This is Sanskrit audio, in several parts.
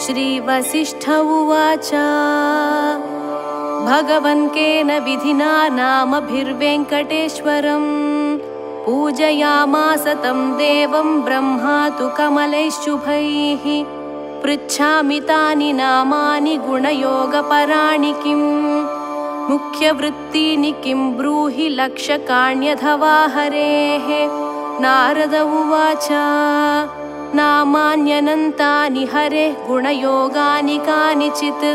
श्रीवसिष्ठ उवाच भगवन्केन विधिना नामभिर्वेङ्कटेश्वरम् पूजयामास तं देवं ब्रह्मा तु कमलैश्शुभैः पृच्छामि तानि नामानि गुणयोगपराणि किम् मुख्यवृत्तीनि किं ब्रूहि लक्षकाण्यथवा हरेः। नारद उवाच नामान्यनन्तानि हरेः गुणयोगानि कानिचित्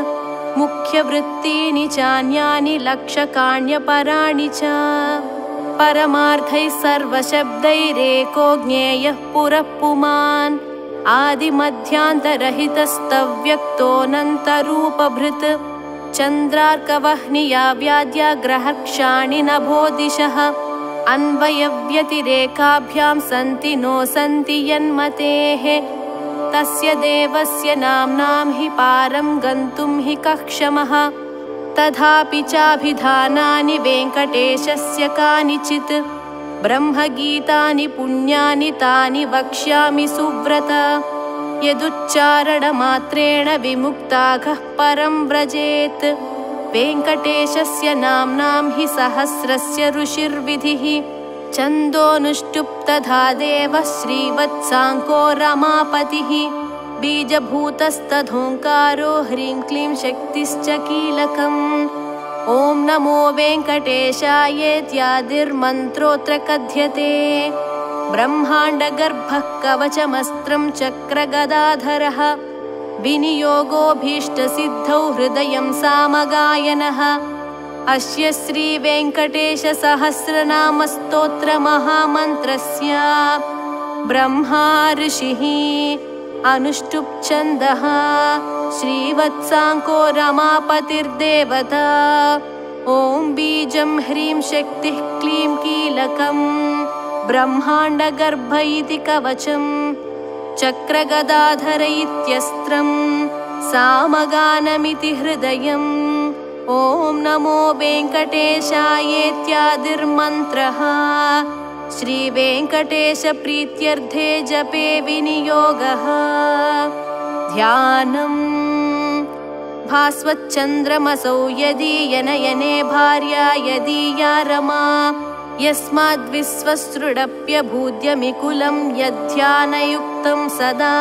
मुख्यवृत्तीनि चान्यानि लक्षकाण्यपराणि च परमार्थैः सर्वशब्दैरेको ज्ञेयः पुरः पुमान् आदिमध्यान्तरहितस्तव्यक्तोऽनन्तरूपभृत् चन्द्रार्कवह्निया व्याद्या ग्रहक्षाणि नभो दिशः अन्वयव्यतिरेकाभ्यां सन्ति नो सन्ति यन्मतेः तस्य देवस्य नाम्नां हि पारं गन्तुं हि कः क्षमः तथापि चाभिधानानि वेङ्कटेशस्य कानिचित् ब्रह्मगीतानि पुण्यानि तानि वक्ष्यामि सुव्रत यदुच्चारणमात्रेण विमुक्ताघः परं व्रजेत् वेङ्कटेशस्य नाम्नां हि सहस्रस्य ऋषिर्विधिः छन्दोऽनुष्टुप् तथा देवः श्रीवत्साङ्को रमापतिः बीजभूतस्तथोङ्कारो ह्रीं क्लीं शक्तिश्च कीलकम् ॐ नमो वेङ्कटेशायेत्यादिर्मन्त्रोऽत्र कथ्यते ब्रह्माण्डगर्भः कवचमस्त्रं चक्रगदाधरः विनियोगोऽभीष्टसिद्धौ हृदयं सामगायनः अस्य श्रीवेङ्कटेशसहस्रनामस्तोत्रमहामन्त्रस्य ब्रह्मा ऋषिः अनुष्टुप् छन्दः श्रीवत्साङ्को रमापतिर्देवता ॐ बीजं ह्रीं शक्तिः क्लीं कीलकम् ब्रह्माण्डगर्भ इति कवचम् चक्रगदाधर इत्यस्त्रं सामगानमिति हृदयम् ॐ नमो वेङ्कटेशायेत्यादिर्मन्त्रः श्रीवेङ्कटेशप्रीत्यर्थे जपे विनियोगः। ध्यानम् भास्वच्चन्द्रमसौ यदीयनयने भार्या यदीया रमा यस्माद्विश्वसृडप्यभूद्यमिकुलं यद्ध्यानयुक्तं सदा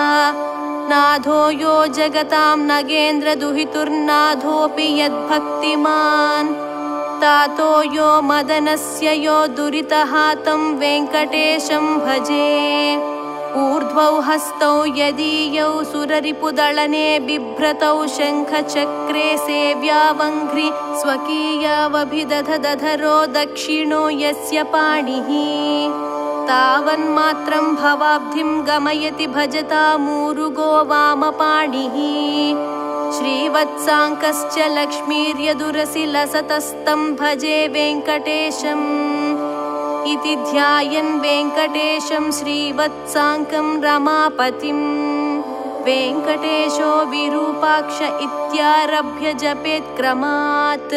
नाथो यो जगतां नगेन्द्रदुहितुर्नाथोऽपि यद्भक्तिमान् तातो यो मदनस्य यो दुरितः तं वेङ्कटेशं भजे ऊर्ध्वौ हस्तौ यदीयौ सुररिपुदळने बिभ्रतौ शङ्खचक्रे सेव्यावङ्घ्रि स्वकीयावभिदधदधरो दक्षिणो यस्य पाणिः तावन्मात्रं भवाब्धिं गमयति भजतामूरुगो वामपाणिः श्रीवत्साङ्कश्च लक्ष्मीर्यदुरसि लसतस्तं भजे वेङ्कटेशम् इति ध्यायन् वेङ्कटेशं श्रीवत्साङ्कं रमापतिं वेङ्कटेशो विरूपाक्ष इत्यारभ्य जपेत् क्रमात्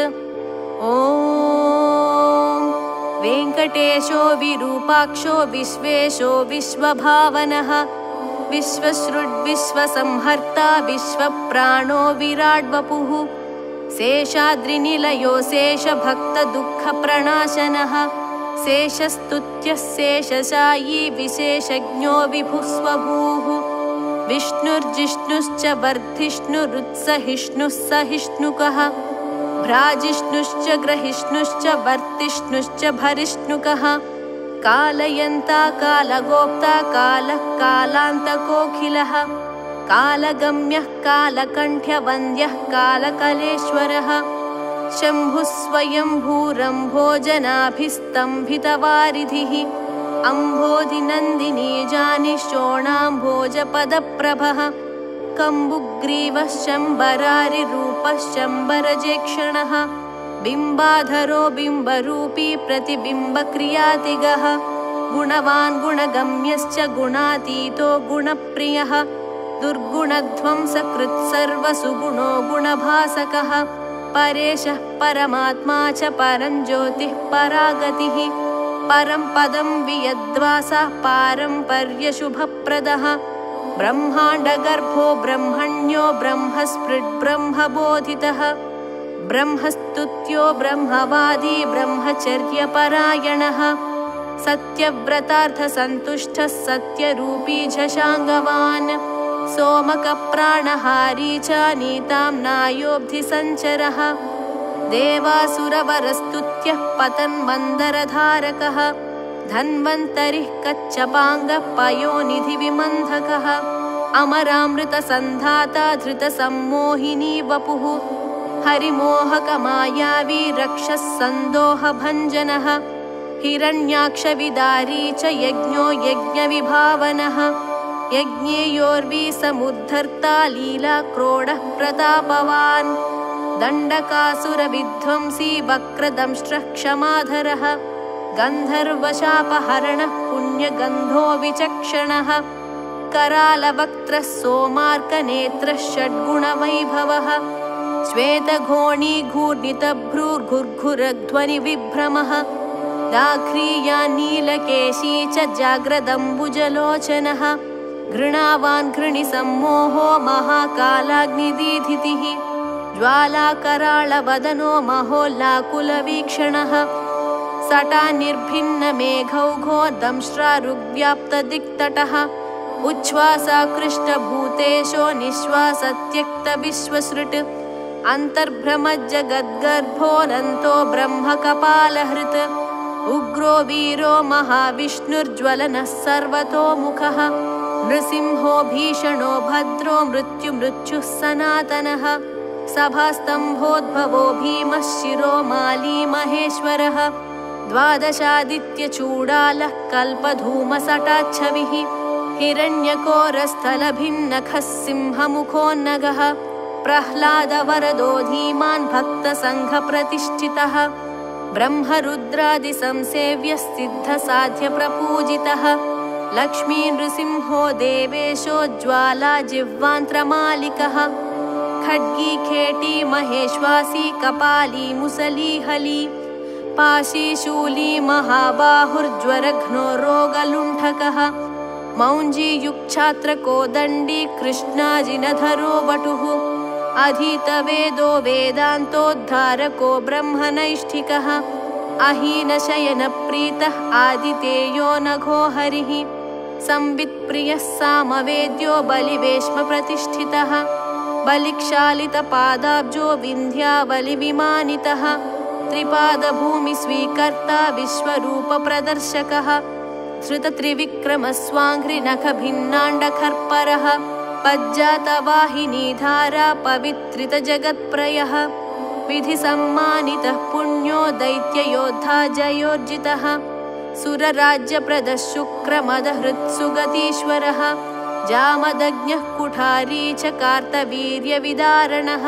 ॐ वेङ्कटेशो विरूपाक्षो विश्वेशो विश्वभावनः विश्वसृड्विश्वसंहर्ता विश्वप्राणो विराड्वपुः शेषाद्रिनिलयो शेषभक्तदुःखप्रणाशनः शेषस्तुत्यः शेषशायी विशेषज्ञो विभुस्वभूः विष्णुर्जिष्णुश्च वर्धिष्णुरुत्सहिष्णुः सहिष्णुकः भ्राजिष्णुश्च ग्रहिष्णुश्च वर्तिष्णुश्च भरिष्णुकः कालयन्ता कालगोप्ता कालः कालान्तकोऽखिलः कालगम्यः कालकण्ठ्यवन्द्यः कालकलेश्वरः शम्भुः स्वयंभूरम्भोजनाभिस्तम्भितवारिधिः अम्भोधिनन्दिनी जानिशोणाम्भोजपदप्रभः कम्बुग्रीवः शम्बरारिरूपः शम्बरजेक्षणः बिम्बाधरो बिम्बरूपी प्रतिबिम्बक्रियातिगः गुणवान् गुणगम्यश्च गुणातीतो गुणप्रियः दुर्गुणध्वंसकृत् सर्वसुगुणो गुणभासकः परेशः परमात्मा च परञ्ज्योतिः परागतिः परं पदं वियद्वासः पारम्पर्यशुभप्रदः ब्रह्माण्डगर्भो ब्रह्मण्यो ब्रह्मस्पृड्ब्रह्मबोधितः ब्रह्मस्तुत्यो ब्रह्मवादी ब्रह्मचर्यपरायणः सत्यव्रतार्थसन्तुष्टः सत्यरूपी झषाङ्गवान् सोमकप्राणहारी च नीताम्नायोऽब्धिसञ्चरः देवासुरवरस्तुत्यः पतन्मन्दरधारकः धन्वन्तरिः कच्छपाङ्गः पयोनिधिविमन्धकः अमरामृतसन्धाता धृतसम्मोहिनी वपुः हरिमोहकमायावी रक्षःसन्दोहभञ्जनः हिरण्याक्षविदारी च यज्ञो यज्ञविभावनः यज्ञेयोर्वी समुद्धर्ता लीलाक्रोडः प्रतापवान् दण्डकासुरविध्वंसी वक्रदंष्ट्रः क्षमाधरः गन्धर्वशापहरणः पुण्यगन्धो विचक्षणः करालवक्त्रः सोमार्कनेत्रः षड्गुणवैभवः श्वेतघोणीघूर्णितभ्रूर्घुर्घुरध्वनिविभ्रमः दाघ्रीया नीलकेशी च जाग्रदम्बुजलोचनः घृणावान् घृणिसम्मोहो महाकालाग्निदीधितिः ज्वालाकराळवदनो महोल्लाकुलवीक्षणः सटानिर्भिन्नमेघौघो दंष्ट्रारुग्व्याप्तदिक्तटः उच्छ्वासाकृष्टभूतेशो निःश्वासत्यक्तविश्वसृट् अन्तर्भ्रमज्जगद्गर्भोऽनन्तो ब्रह्मकपालहृत् उग्रो वीरो महाविष्णुर्ज्वलनः सर्वतोमुखः नृसिंहो भीषणो भद्रो मृत्युः सनातनः सभास्तम्भोद्भवो भीमः शिरोमाली महेश्वरः द्वादशादित्यचूडालः कल्पधूमसटाच्छविः हिरण्यकोरस्थलभिन्नखः सिंहमुखोन्नगः प्रह्लादवरदो धीमान् भक्तसङ्घप्रतिष्ठितः ब्रह्मरुद्रादिसंसेव्यः सिद्धसाध्यप्रपूजितः लक्ष्मीनृसिंहो देवेशो ज्वालाजिह्वान्त्रमालिकः खड्गी खेटी महेश्वासी कपाली मुसलीहली पाशीशूली महाबाहुर्ज्वरघ्नो रोगलुण्ठकः मौञ्जीयुक्छात्रकोदण्डी कृष्णाजिनधरो वटुः अधीतवेदो वेदान्तोद्धारको ब्रह्मनैष्ठिकः अहीनशयनप्रीतः आदितेयो नघो हरिः संवित्प्रियः सामवेद्यो बलिवेश्मप्रतिष्ठितः बलिक्षालितपादाब्जो विन्ध्यावलिविमानितः त्रिपादभूमिस्वीकर्ता विश्वरूपप्रदर्शकः धृतत्रिविक्रमस्वाङ्घ्रिनखभिन्नाण्डखर्परः पज्जातवाहिनीधारा पवित्रितजगत्प्रयः विधिसम्मानितः पुण्यो दैत्ययोद्धा जयोर्जितः सुरराज्यप्रदः शुक्रमदहृत्सुगतीश्वरः जामदग्न्यः कुठारी च कार्तवीर्यविदारणः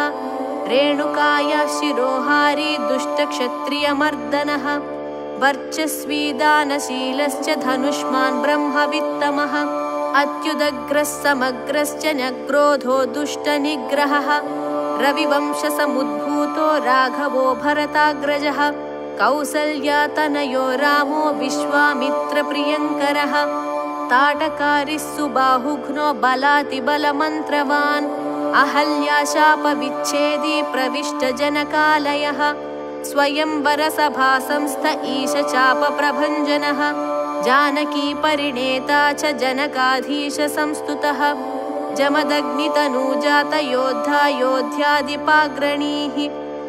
रेणुकायाः शिरोहारी दुष्टक्षत्रियमर्दनः वर्चस्वी दानशीलश्च धनुष्मान् ब्रह्मवित्तमः अत्युदग्रः समग्रश्च न्यग्रोधो दुष्टनिग्रहः रविवंशसमुद्भूतो राघवो भरताग्रजः कौसल्यातनयो रामो विश्वामित्रप्रियङ्करः ताटकारिः सुबाहुघ्नो बलातिबलमन्त्रवान् अहल्याशापविच्छेदी प्रविष्टजनकालयः स्वयंवरसभासंस्थ ईशचापप्रभञ्जनः जानकी परिणेता च जनकाधीशसंस्तुतः जमदग्नितनूजातयोद्धा योध्यादिपाग्रणीः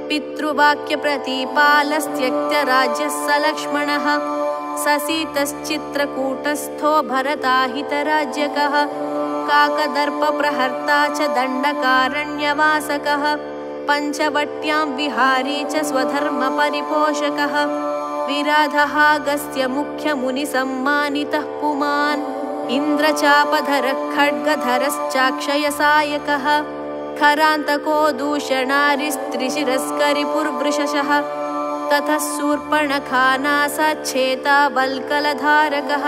पितृवाक्यप्रतिपालस्त्यक्तराज्यः स लक्ष्मणः ससीतश्चित्रकूटस्थो भरताहितराज्यकः काकदर्पप्रहर्ता च दण्डकारण्यवासकः पञ्चवट्यां विहारी च स्वधर्मपरिपोषकः विराधहागस्य मुख्यमुनिसम्मानितः पुमान् इन्द्रचापधरः खड्गधरश्चाक्षयसायकः खरान्तको दूषणारिस्त्रिशिरस्करिपुर्वृषशः ततः शूर्पणखानासाच्छेता वल्कलधारकः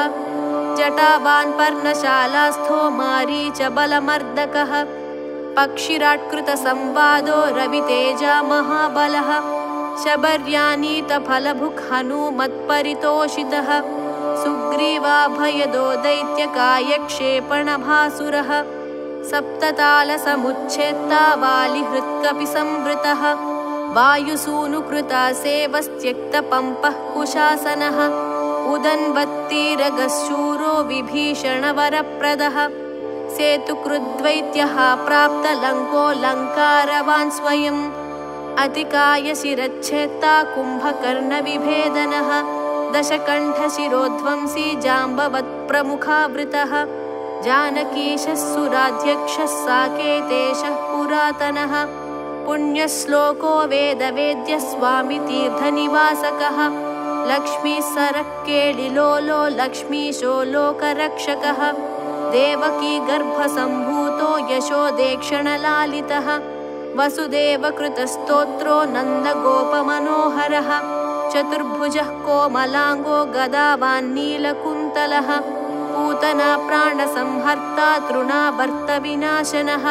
जटावान् पर्णशालास्थो मारीचबलमर्दकः पक्षिराट्कृतसंवादो रवितेजा महाबलः शबर्यानीतफलभुक् हनूमत्परितोषितः सुग्रीवाभयदो दैत्यकायक्षेपणभासुरः सप्ततालसमुच्छेत्ता वालिहृत्कपि संवृतः वायुसूनुकृता सेवस्त्यक्तपम्पः कुशासनः उदन्वत्तीरगशूरो विभीषणवरप्रदः सेतुकृद्वैत्यः प्राप्तलङ्कोऽलङ्कारवान् स्वयम् अतिकायशिरच्छेत्ता कुम्भकर्णविभेदनः दशकण्ठशिरोध्वंसी जाम्बवत्प्रमुखावृतः जानकीशः सुराध्यक्षः साकेतेशः पुरातनः पुण्यश्लोको वेदवेद्यः स्वामी तीर्थनिवासकः लक्ष्मीसरक्केलिलोलो लक्ष्मीशो लोकरक्षकः देवकी गर्भसम्भूतो यशोदेक्षणलालितः वसुदेवकृतस्तोत्रो नन्दगोपमनोहरः चतुर्भुजः कोमलाङ्गो गदावान्नीलकुन्तलः पूतना प्राणसंहर्ता तृणावर्तविनाशनः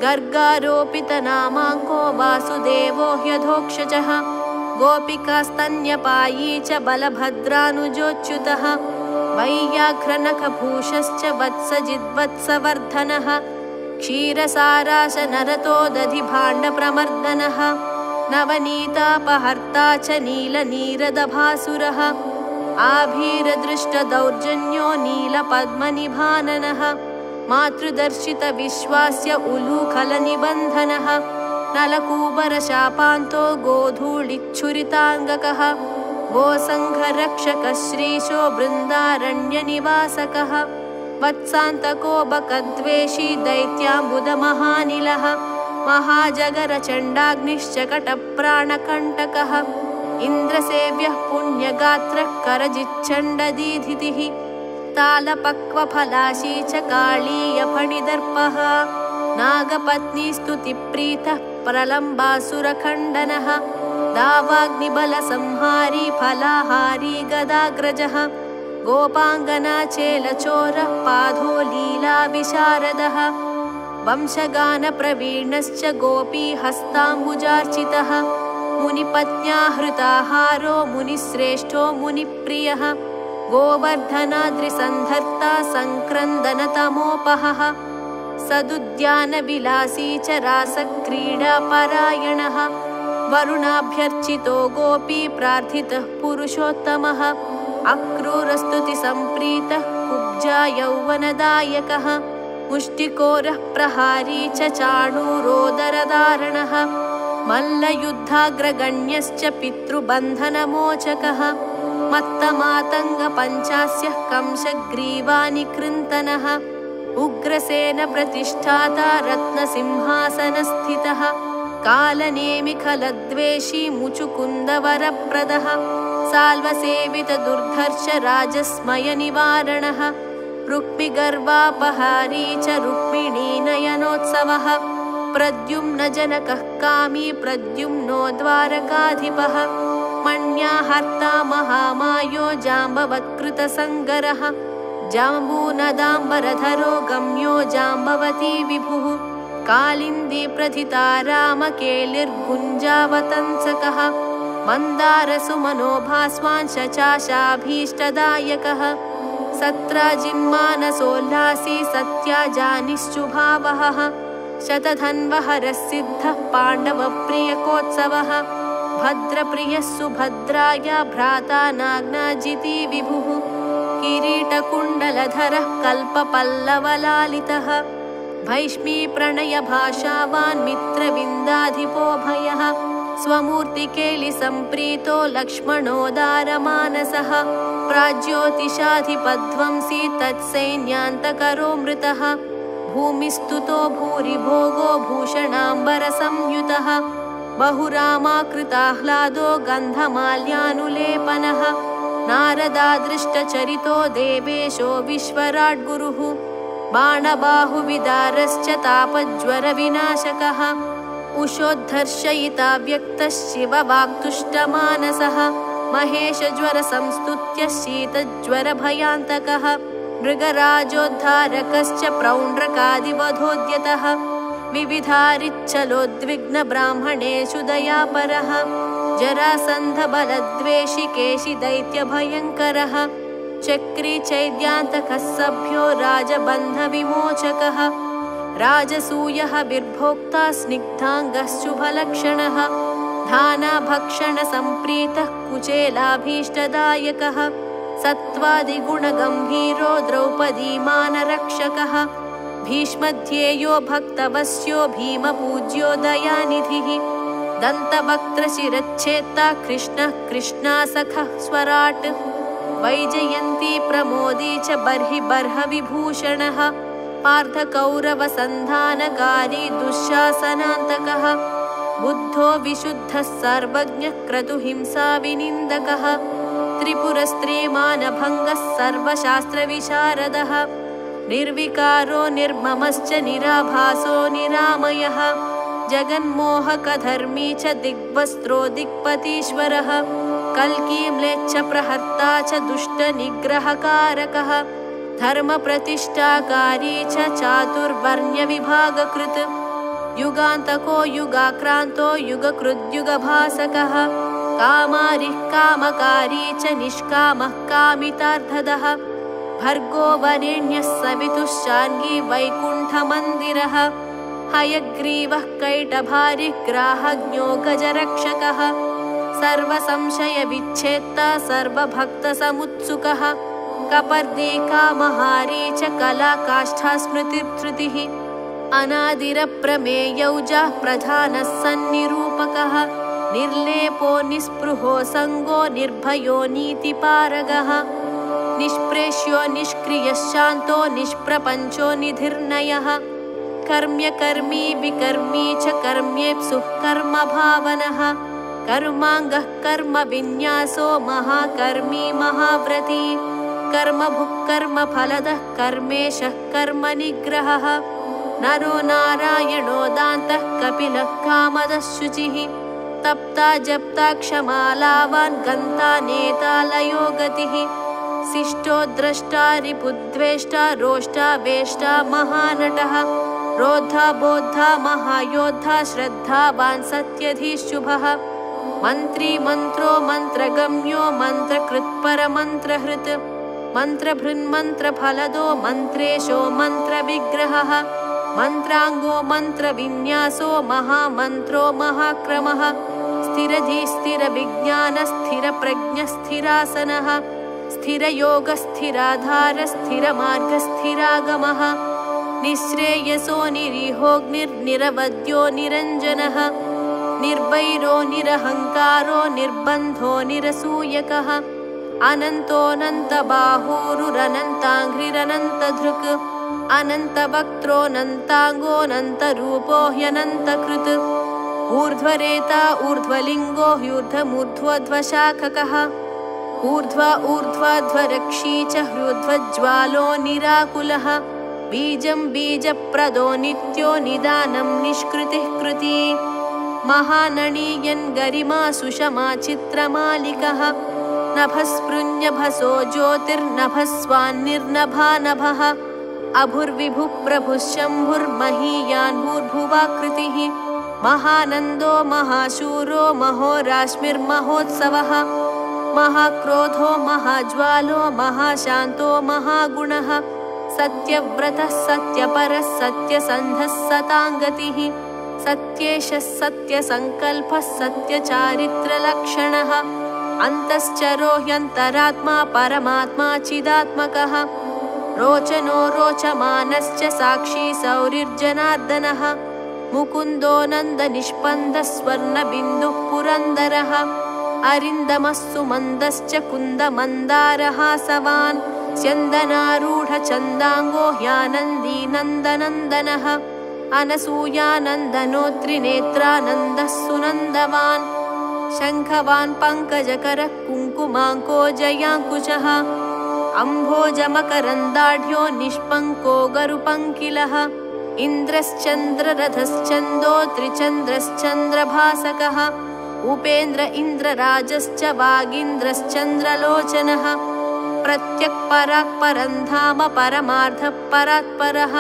गर्गारोपितनामाङ्को वासुदेवो ह्यधोक्षजः गोपिकास्तन्यपायी च बलभद्रानुजोच्युतः वैयाघ्रनखभूषश्च वत्सजिद्वत्सवर्धनः क्षीरसाराशनरतो दधिभाण्डप्रमर्दनः नवनीतापहर्ता च नीलनीरदभासुरः आभीरदृष्टदौर्जन्यो नीलपद्मनिभाननः मातृदर्शितविश्वास्य उलूखलनिबन्धनः नलकूबरशापान्तो गोधूलिच्छुरिताङ्गकः गोसङ्घरक्षकः श्रीशो बृन्दारण्यनिवासकः वत्सान्तको बकद्वेषी दैत्याम्बुदमहानिलः महाजगरचण्डाग्निश्चकटप्राणकण्टकः इन्द्रसेव्यः पुण्यगात्रः करजिच्छण्डदीधितिः तालपक्वफलाशी च काळीयफणिदर्पः नागपत्नीस्तुतिप्रीतः प्रलम्बासुरखण्डनः दावाग्निबलसंहारी फलाहारी गदाग्रजः गोपाङ्गनाचेलचोरः पाधो लीलाविशारदः वंशगानप्रवीणश्च गोपीहस्ताम्बुजार्चितः मुनिपत्न्याहृताहारो मुनिश्रेष्ठो मुनिप्रियः गोवर्धनाद्रिसन्धर्ता सङ्क्रन्दनतमोपहः सदुद्यानविलासी च रासक्रीडापरायणः वरुणाभ्यर्चितो गोपी प्रार्थितः पुरुषोत्तमः अक्रूरस्तुतिसम्प्रीतः कुब्जा यौवनदायकः मुष्टिकोरः प्रहारी च चाणूरोदरधारणः मल्लयुद्धाग्रगण्यश्च पितृबन्धनमोचकः मत्तमातङ्गपञ्चास्यः कंशग्रीवानिकृन्तनः उग्रसेनप्रतिष्ठाता रत्नसिंहासनस्थितः कालनेमिखलद्वेषी मुचुकुन्दवरप्रदः साल्वसेवितदुर्धर्ष राजस्मयनिवारणः रुक्मिगर्वापहारी च रुक्मिणीनयनोत्सवः प्रद्युम्नजनकः कामी प्रद्युम्नो द्वारकाधिपः मण्याहर्ता महामायो जाम्बवत्कृतसङ्गरः जाम्बूनदाम्बरधरो गम्यो जाम्बवती विभुः कालिन्दी प्रथिता रामकेलिर्गुञ्जावतंसकः मन्दारसुमनोभास्वान् शचाशाभीष्टदायकः सत्राजिन्मानसोल्लासी सत्याजानिश्चुभावहः शतधन्वहरसिद्धः पाण्डवप्रियकोत्सवः भद्रप्रियः सुभद्राया भ्राता नाग्नाजिती विभुः किरीटकुण्डलधरः कल्पपल्लवलालितः भैष्मीप्रणयभाषावान् मित्रविन्दाधिपोभयः स्वमूर्तिकेलिसम्प्रीतो लक्ष्मणोदारमानसः प्राज्योतिषाधिपध्वंसी तत्सैन्यान्तकरो मृतः भूमिस्तुतो भूरिभोगो भूषणाम्बरसंयुतः बहुरामाकृताह्लादो गन्धमाल्यानुलेपनः नारदादृष्टचरितो देवेशो विश्वराड्गुरुः बाणबाहुविदारश्च तापज्वरविनाशकः उषोद्धर्शयिता व्यक्तः शिववाक्तुष्टमानसः महेशज्वरसंस्तुत्य शीतज्वरभयान्तकः मृगराजोद्धारकश्च प्रौण्ड्रकादिवधोद्यतः विविधारिच्छलोद्विग्नब्राह्मणेषु दयापरः जरासन्धबलद्वेषि केशि दैत्यभयङ्करः चक्री चैद्यान्तकः सभ्यो राजबन्धविमोचकः राजसूयः बिर्भोक्ता स्निग्धाङ्गः शुभलक्षणः धानाभक्षणसम्प्रीतः कुचेलाभीष्टदायकः सत्त्वादिगुणगम्भीरो द्रौपदीमानरक्षकः भीष्मध्येयो भक्तवस्यो भीमपूज्यो दयानिधिः दन्तवक्त्रशिरच्छेत्ता कृष्णः कृष्णासखः स्वराट् वैजयन्ती प्रमोदी च बर्हि बर्हविभूषणः पार्थकौरवसन्धानकारी दुःशासनान्तकः बुद्धो विशुद्धः सर्वज्ञः क्रतुहिंसाविनिन्दकः त्रिपुरस्त्रीमानभङ्गः सर्वशास्त्रविशारदः निर्विकारो निर्ममश्च निराभासो निरामयः जगन्मोहकधर्मी च दिग्वस्त्रो दिक्पतीश्वरः कल्कीम्लेच्छ प्रहर्ता च दुष्टनिग्रहकारकः धर्मप्रतिष्ठाकारी च चातुर्वर्ण्यविभागकृत् युगान्तको युगाक्रान्तो युगकृद्युगभासकः कामारिः कामकारी च निष्कामः कामितार्थदः भर्गो वरेण्यः सवितुश्चार्गी वैकुण्ठमन्दिरः हयग्रीवः कैटभारिः ग्राहज्ञो गजरक्षकः सर्वसंशयविच्छेत्ता सर्वभक्तसमुत्सुकः कपर्दी कामहारी च कलाकाष्ठा स्मृतिर्धृतिः अनादिरप्रमेयौजः प्रधानः सन्निरूपकः निर्लेपो निःस्पृहो सङ्गो निर्भयो नीतिपारगः निष्प्रेष्यो निष्क्रियश्शान्तो निष्प्रपञ्चो निधिर्नयः कर्म्यकर्मी विकर्मी च कर्म्येप्सुः कर्मभावनः कर्माङ्गः कर्मविन्यासो महाकर्मी महाव्रती कर्मभुक् कर्मफलदः कर्मेशः कर्मनिग्रहः नरो नारायणो दान्तः कपिलः कामदः शुचिः तप्ता जप्ता क्षमालावान् गन्ता नेता लयो गतिः शिष्टो द्रष्टा रिपुद्वेष्टा रोष्टा वेष्टा महानटः रोद्धा बोद्धा महायोद्धा श्रद्धावान् सत्यधीशुभः मन्त्री मन्त्रो मन्त्रगम्यो मन्त्रकृत्परमन्त्रहृत् मन्त्रभृन्मन्त्रफलदो मन्त्रेशो मन्त्रविग्रहः मन्त्राङ्गो मन्त्रविन्यासो महामन्त्रो महाक्रमः स्थिरधीस्थिरविज्ञानस्थिरप्रज्ञस्थिरासनः स्थिरयोगस्थिराधारस्थिरमार्गस्थिरागमः निःश्रेयसो निरीहोऽग्निर्निरवद्यो निरञ्जनः निर्वैरो निरहङ्कारो निर्बन्धो निरसूयकः अनन्तोऽनन्तबाहुरुरनन्ताङ्घ्रिरनन्तधृक् अनन्तवक्त्रोऽनन्ताङ्गोऽनन्तरूपो ह्यनन्तकृत् ऊर्ध्वरेता ऊर्ध्वलिङ्गो ह्यूर्ध्वमूर्ध्वोऽध्वशाखकः ऊर्ध्वा ऊर्ध्वाध्वरक्षी च ह्यूर्ध्वज्वालो निराकुलः बीजं बीजप्रदो नित्यो निदानं निष्कृतिः कृती महानणीयन् गरिमा सुषमा चित्रमालिकः नभस्पृञ्जभसो ज्योतिर्नभस्वान्निर्नभानभः अभुर्विभुः प्रभुः शम्भुर्महीयान् भूर्भुवाकृतिः महानन्दो महाशूरो महोराश्मिर्महोत्सवः महाक्रोधो महाज्वालो महाशान्तो महागुणः सत्यव्रतः सत्यपरः सत्यसन्धः सताङ्गतिः सत्येशः सत्यसङ्कल्पः सत्यचारित्रलक्षणः अन्तश्चरो ह्यन्तरात्मा परमात्मा चिदात्मकः रोचनो रोचमानश्च साक्षी सौरिर्जनार्दनः मुकुन्दो नन्दनिष्पन्दः स्वर्णबिन्दुः पुरन्दरः अरिन्दमः सुमन्दश्च कुन्दमन्दारहासवान् स्यन्दनारूढचन्दाङ्गो ह्यानन्दी नन्दनन्दनः अनसूयानन्दनोत्रिनेत्रानन्दः सुनन्दवान् शङ्खवान् पङ्कजकरः कुङ्कुमाङ्को जयाङ्कुशः अम्भोजमकरन्दाढ्यो निष्पङ्को गरुपङ्किलः इन्द्रश्चन्द्ररथश्चन्दो त्रिचन्द्रश्चन्द्रभासकः उपेन्द्र इन्द्रराजश्च वागीन्द्रश्चन्द्रलोचनः प्रत्यक्पराक्परन्धाम परमार्थः परात्परः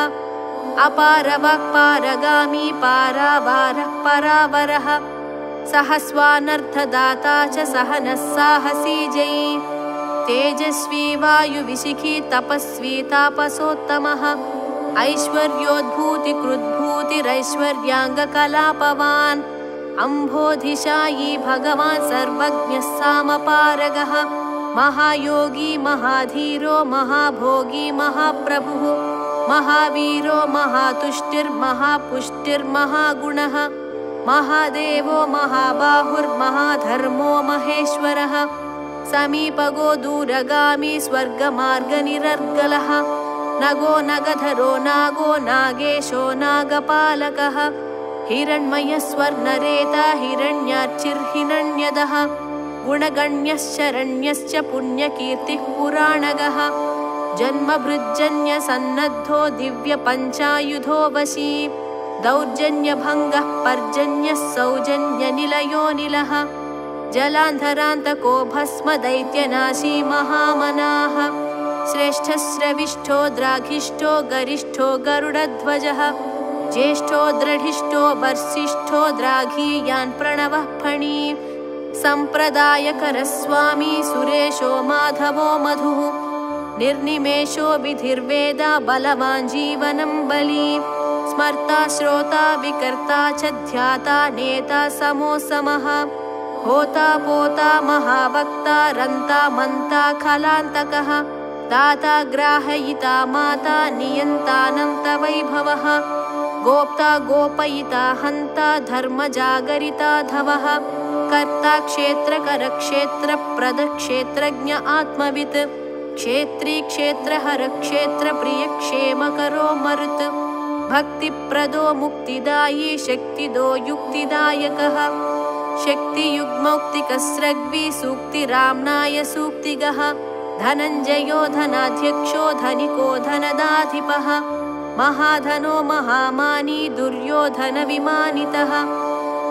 अपारवाक्पारगामी पारावारः परावरः सहस्वानर्थदाता च सहनः साहसी जयी तेजस्वी वायुविशिखी तपस्वी तापसोत्तमः ऐश्वर्योद्भूतिकृद्भूतिरैश्वर्याङ्गकलापवान् अम्भोधिशायी भगवान् सर्वज्ञः सामपारगः महायोगी महाधीरो महाभोगी महाप्रभुः महावीरो महातुष्टिर्महापुष्टिर्महागुणः महादेवो महाबाहुर्महाधर्मो महेश्वरः समीपगो दूरगामी स्वर्गमार्गनिरर्गलः नगो नगधरो नागो नागेशो नागपालकः हिरण्मयस्वर्णरेता हिरण्यार्चिर्हिरण्यदः गुणगण्यश्चरण्यश्च पुण्यकीर्तिः पुराणगः जन्मभृज्जन्यसन्नद्धो दिव्यपञ्चायुधो वशी दौर्जन्यभङ्गः पर्जन्यः सौजन्यनिलयोनिलः जलान्धरान्तको भस्म दैत्यनाशी महामनाः श्रेष्ठश्रविष्ठो द्राघिष्ठो गरिष्ठो गरुडध्वजः ज्येष्ठो द्रढिष्ठो वर्षिष्ठो द्राघीयान् प्रणवः फणी सम्प्रदायकरस्वामी सुरेशो माधवो मधुः निर्निमेषो विधिर्वेदा बलवान् जीवनं बली स्मर्ता श्रोता विकर्ता च ध्याता नेता समो समः होता पोता महावक्ता रन्ता मन्ता खलान्तकः दाता ग्राहयिता माता नियन्तानन्त वैभवः गोप्ता गोपयिता हन्ता धर्मजागरिता धवः कर्ता क्षेत्रकरक्षेत्रप्रद क्षेत्रज्ञ आत्मवित् क्षेत्री क्षेत्रहर क्षेत्रप्रिय क्षेमकरो मरुत् भक्तिप्रदो मुक्तिदायी शक्तिदो युक्तिदायकः शक्तियुग्मौक्तिकस्रग्वी सूक्तिराम्नाय सूक्तिगः धनञ्जयो धनाध्यक्षो धनिको धनदाधिपः महाधनो महामानी दुर्योधनविमानितः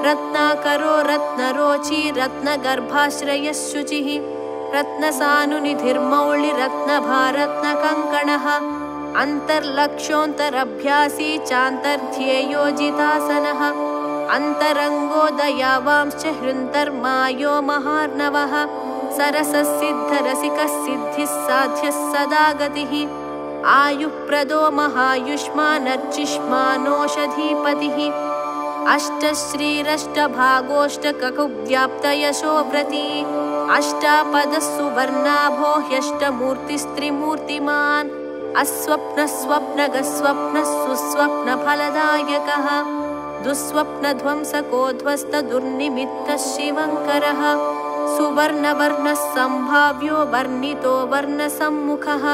रत्नाकरो रत्नरोची रत्नगर्भाश्रयः शुचिः रत्नसानुनिधिर्मौळिरत्नभारत्नकङ्कणः अन्तर्लक्ष्योऽन्तरभ्यासी चान्तर्ध्येयोजितासनः अन्तरङ्गो दयावांश्च हृन्तर्मायो महार्णवः सरससिद्धरसिकः सिद्धिः साध्यः सदा गतिः आयुःप्रदो महायुष्मानर्चिष्मानोषधीपतिः अष्टश्रीरष्टभागोष्टककुव्याप्तयशोव्रती अष्टापदः सुवर्णाभो ह्यष्टमूर्तिस्त्रिमूर्तिमान् अस्वप्नस्वप्नगस्वप्नः सुस्वप्नफलदायकः दुःस्वप्नध्वंसको ध्वस्तदुर्निमित्तः शिवङ्करः सुवर्णवर्णः सम्भाव्यो वर्णितो वर्णसम्मुखः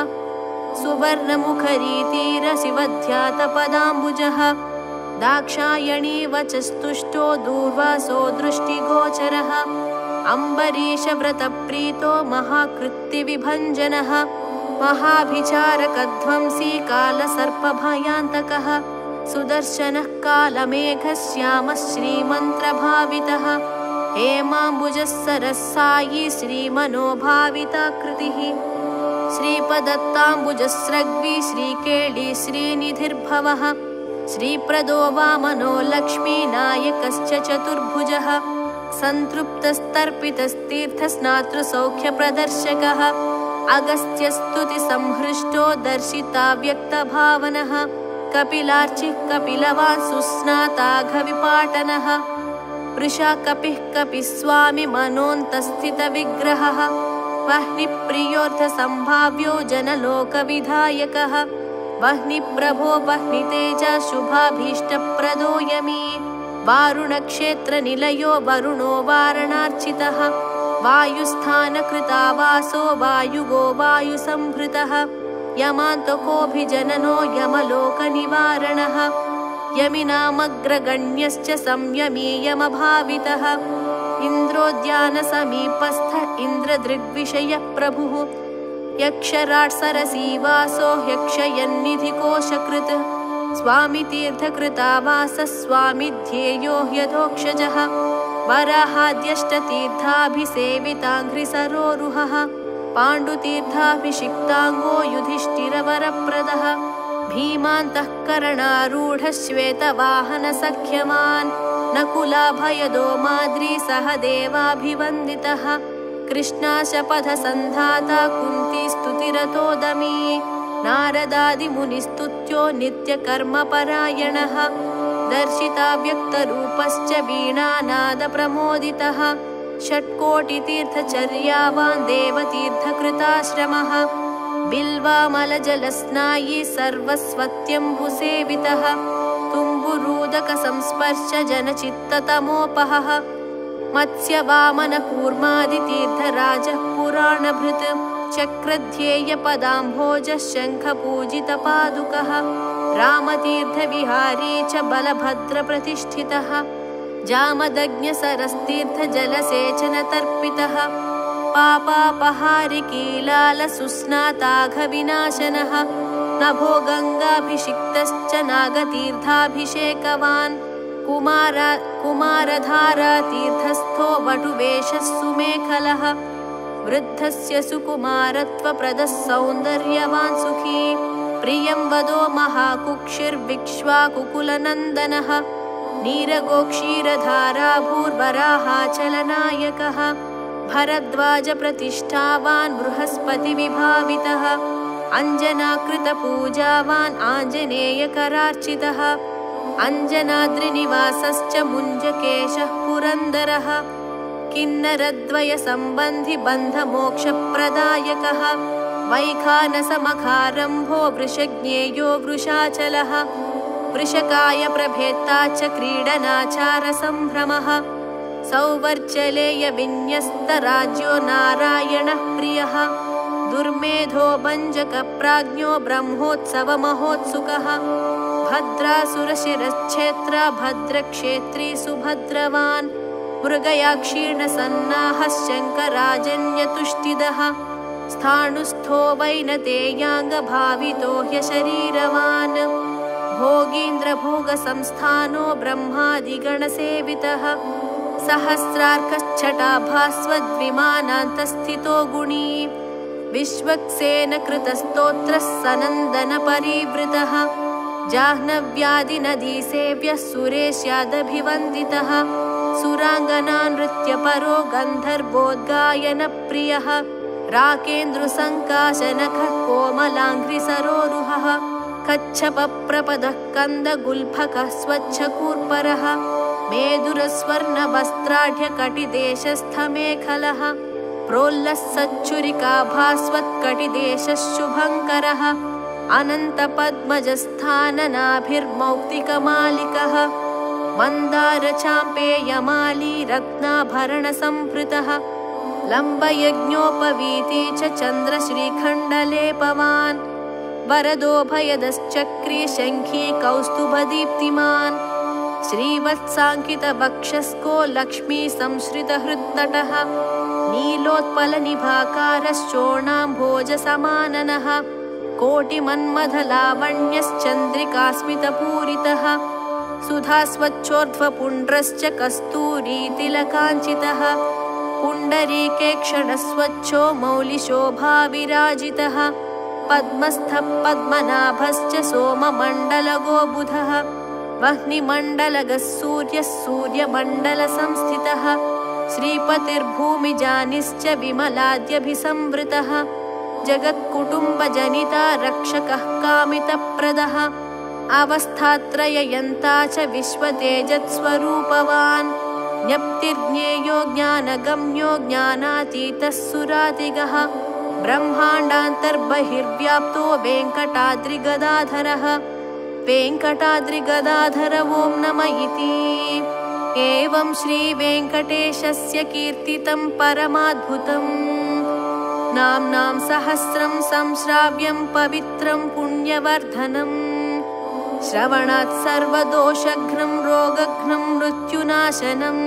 सुवर्णमुखरीतिरशिवध्यातपदाम्बुजः दाक्षायणी वचस्तुष्टो दूर्वासो दृष्टिगोचरः अम्बरीशव्रतप्रीतो महाकृत्तिविभञ्जनः महाभिचारकध्वंसी कालसर्पभयान्तकः सुदर्शनः कालमेघश्यामः श्रीमन्त्रभावितः हेमाम्बुजः सरस्सायी श्रीमनोभाविताकृतिः श्रीपदत्ताम्बुजस्रग्वी श्रीकेळी श्रीनिधिर्भवः श्रीप्रदो वामनो लक्ष्मीनायकश्च चतुर्भुजः सन्तृप्तस्तर्पितस्तीर्थस्नातृसौख्यप्रदर्शकः अगस्त्यस्तुतिसंहृष्टो दर्शिताव्यक्तभावनः कपिलार्चिः कपिलवान् सुस्नाताघविपाटनः वृषा कपिः कपिस्वामी मनोऽन्तस्थितविग्रहः वह्निप्रियोऽर्थसम्भाव्यो जनलोकविधायकः वह्निप्रभो वह्नितेजा शुभाभीष्टप्रदो यमी वारुणक्षेत्रनिलयो वरुणो वारणार्चितः वायुस्थानकृतावासो वायुगो वायुसंभृतः यमान्तकोऽभिजननो यमलोकनिवारणः यमिनामग्रगण्यश्च संयमी यमभावितः इन्द्रोद्यानसमीपस्थ इन्द्रदृग्विषयप्रभुः यक्षराट्सरसीवासो ह्यक्षयन्निधिकोशकृत् स्वामितीर्थकृतावासः स्वामिध्येयो ह्यधोक्षजः वराहाद्यष्टतीर्थाभिसेविताङ्घ्रिसरोरुहः पाण्डुतीर्थाभिषिक्ताङ्गो युधिष्ठिरवरप्रदः भीमान्तःकरणारूढः श्वेतवाहनसख्यमान् नकुलाभयदो माद्री सह देवाभिवन्दितः कृष्णाशपथसन्धाता कुन्ती स्तुतिरतोदमी नारदादिमुनिस्तुत्यो नित्यकर्मपरायणः दर्शिता व्यक्तरूपश्च वीणानादप्रमोदितः षट्कोटितीर्थचर्यावान् देवतीर्थकृताश्रमः बिल्वामलजलस्नायी सर्वस्वत्यम्बुसेवितः तुम्बुरूदकसंस्पर्श जनचित्ततमोपहः मत्स्यवामनकूर्मादितीर्थराजः पुराणभृत् चक्रध्येयपदाम्भोजः शङ्खपूजितपादुकः रामतीर्थविहारी च बलभद्रप्रतिष्ठितः जामदग्न्यसरस्तीर्थजलसेचनतर्पितः पापापहारिकीलालसुस्नाताघविनाशनः नभो गङ्गाभिषिक्तश्च नागतीर्थाभिषेकवान् कुमारधारातीर्थस्थो वटुवेषः सुमेखलः वृद्धस्य सुकुमारत्वप्रदः सौन्दर्यवान् सुखी प्रियं वदो महाकुक्षिर्विक्ष्वाकुकुलनन्दनः नीरगोक्षीरधाराभूर्वराहाचलनायकः भरद्वाजप्रतिष्ठावान् बृहस्पतिविभावितः अञ्जनाकृतपूजावान् आञ्जनेयकरार्चितः अञ्जनाद्रिनिवासश्च मुञ्जकेशः पुरन्दरः किन्नरद्वयसम्बन्धि बन्धमोक्षप्रदायकः वैखानसमखारम्भो वृषज्ञेयो वृषाचलः वृषकाय प्रभेत्ता च क्रीडनाचारसम्भ्रमः सौवर्चलेयविन्यस्तराज्यो नारायणः प्रियः दुर्मेधो भञ्जकप्राज्ञो ब्रह्मोत्सवमहोत्सुकः भद्रासुरशिरश्छेत्रा भद्रक्षेत्री सुभद्रवान् मृगयाक्षीर्णसन्नाहः शङ्कराजन्यतुष्टिदः स्थाणुस्थो वैनतेयाङ्गभावितो ह्यशरीरवान् भोगीन्द्रभोगसंस्थानो ब्रह्मादिगणसेवितः सहस्रार्कश्छटाभास्वद्विमानान्तस्थितो गुणी विश्वक्सेनकृतस्तोत्रः सनन्दनपरिवृतः जाह्नव्यादिनदीसेव्यः सुरेश्यादभिवन्दितः सुराङ्गनानृत्यपरो गन्धर्वोद्गायनप्रियः राकेन्द्रुसङ्काशनखः कोमलाङ्घ्रिसरोरुहः कच्छपप्रपदः कन्दगुल्फकः स्वच्छकूर्परः मेदुरस्वर्णवस्त्राढ्यकटिदेशस्थमेखलः प्रोल्लः सच्छुरिकाभास्वत्कटिदेशः शुभङ्करः अनन्तपद्मजस्थाननाभिर्मौक्तिकमालिकः मन्दारचाम्पेयमाली रत्नाभरणसम्भृतः लम्बयज्ञोपवीती च चन्द्रश्रीखण्डलेपवान् वरदोभयदश्चक्री शङ्खी कौस्तुभदीप्तिमान् श्रीवत्साङ्कितवक्षस्को लक्ष्मीसंश्रितहृत्तटः नीलोत्पलनिभाकारश्चोणाम्भोजसमाननः कोटिमन्मथलावण्यश्चन्द्रिकास्मितपूरितः सुधास्वच्छोर्ध्वपुण्ड्रश्च कस्तूरीतिलकाञ्चितः पुण्डरीकेक्षणस्वच्छो मौलिशोभाविराजितः पद्मस्थः पद्मनाभश्च सोममण्डलगोबुधः वह्निमण्डलगः सूर्यः सूर्यमण्डलसंस्थितः श्रीपतिर्भूमिजानिश्च विमलाद्यभिसंवृतः जगत्कुटुम्बजनिता रक्षकः कामितप्रदः अवस्थात्रययन्ता च विश्वतेजत्स्वरूपवान् ज्ञप्तिर्ज्ञेयो ज्ञानगम्यो ज्ञानातीतः सुरातिगः ब्रह्माण्डान्तर्बहिर्व्याप्तो वेङ्कटाद्रिगदाधरः वेङ्कटाद्रिगदाधर ॐ नमः इति। एवं श्रीवेङ्कटेशस्य कीर्तितं परमाद्भुतम् नाम्नां सहस्रं संश्राव्यं पवित्रं पुण्यवर्धनम् श्रवणात् सर्वदोषघ्नं रोगघ्नं मृत्युनाशनं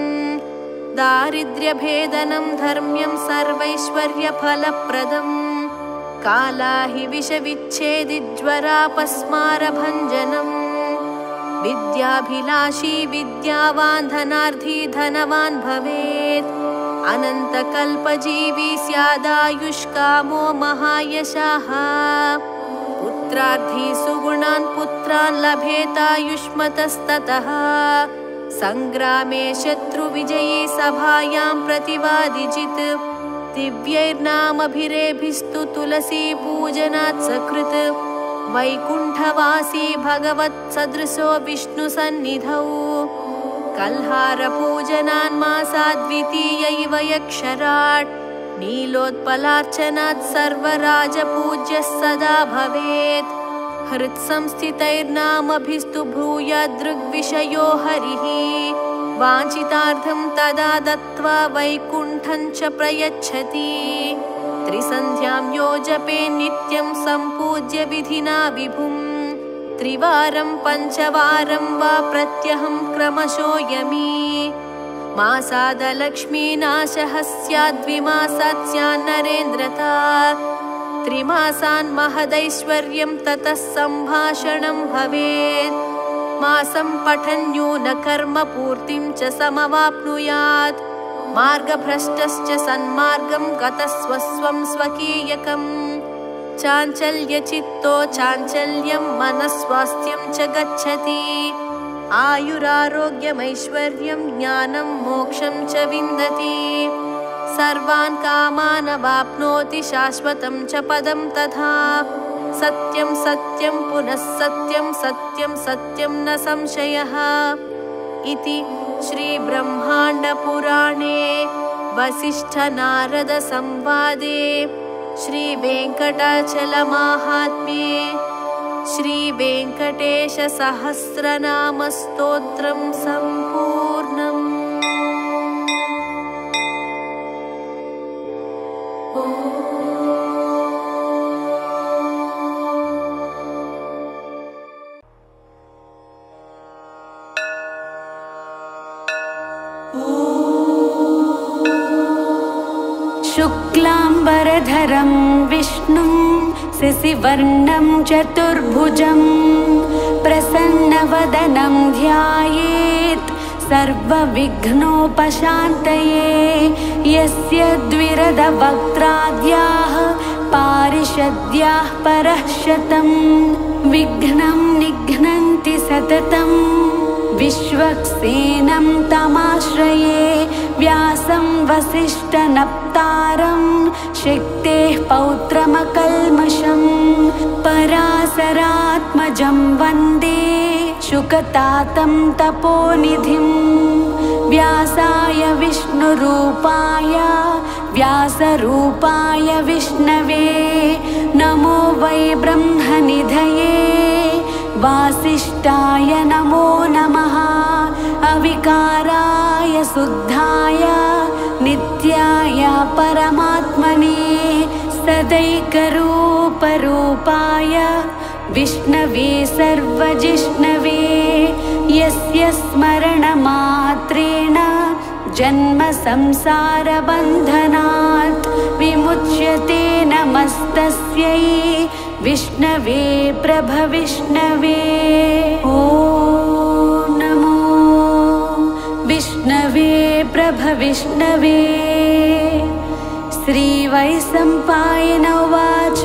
दारिद्र्यभेदनं धर्म्यं सर्वैश्वर्यफलप्रदं कालाहि विषविच्छेदिज्वरापस्मारभञ्जनं विद्याभिलाषी विद्यावान् धनार्थी धनवान् भवेत् अनन्तकल्पजीवी स्यादायुष्कामो महायशः पुत्रार्थी सुगुणान् पुत्रान् लभेतायुष्मतस्ततः संग्रामे शत्रुविजये सभायां प्रतिवादिजित् दिव्यैर्नामभिरेभिस्तु तुलसी पूजनात् सकृत् वैकुण्ठवासी भगवत्सदृशो विष्णुसन्निधौ कल्हारपूजनान्मासाद्वितीयैव यक्षराट् नीलोत्पलार्चनात् सर्वराजपूज्यः सदा भवेत् हृत्संस्थितैर्नामभिस्तु भूयादृग्विषयो हरिः वाञ्छितार्थं तदा दत्त्वा वैकुण्ठं च प्रयच्छति त्रिसन्ध्यां यो जपे नित्यं सम्पूज्य विधिना विभुं त्रिवारं पञ्चवारं वा प्रत्यहं क्रमशो यमी मासादलक्ष्मीनाशः स्याद्विमासात् स्यान्नरेन्द्रता त्रिमासान् महदैश्वर्यं ततः सम्भाषणं भवेत् मासं पठन् न्यूनकर्मपूर्तिं च समवाप्नुयात् मार्गभ्रष्टश्च सन्मार्गं गतः स्वस्वं स्वकीयकम् चाञ्चल्यचित्तो चाञ्चल्यं मनस्वास्थ्यं च गच्छति आयुरारोग्यमैश्वर्यं ज्ञानं मोक्षं च विन्दति सर्वान् कामान् अवाप्नोति शाश्वतं च पदं तथा सत्यं सत्यं पुनः सत्यं सत्यं सत्यं न संशयः इति श्रीब्रह्माण्डपुराणे वसिष्ठनारदसंवादे श्रीवेङ्कटाचलमाहात्म्ये श्रीवेङ्कटेशसहस्रनामस्तोत्रं सम्पूर्णम्। शुक्लाम्बरधरं विष्णुं शशिवर्णं चतुर्भुजं प्रसन्नवदनं ध्यायेत् सर्वविघ्नोपशान्तये यस्य द्विरदवक्त्राद्याः पारिषद्याः परः शतं विघ्नं निघ्नन्ति सततं विश्वक्सेनं तमाश्रये व्यासं वसिष्ठनप्तारं शक्तेः पौत्रमकल्मषं पराशरात्मजं वन्दे शुकतातं तपोनिधिं व्यासाय विष्णुरूपाय व्यासरूपाय विष्णवे नमो वै ब्रह्मनिधये वासिष्ठाय नमो नमः अविकाराय शुद्धाय नित्याय परमात्मने सदैकरूपरूपाय विष्णवे सर्वजिष्णवे यस्य स्मरणमात्रेण जन्म संसारबन्धनात् विमुच्यते नमस्तस्यै विष्णवे प्रभविष्णवे ॐ नमो विष्णवे प्रभविष्णवे। श्रीवैशम्पायन उवाच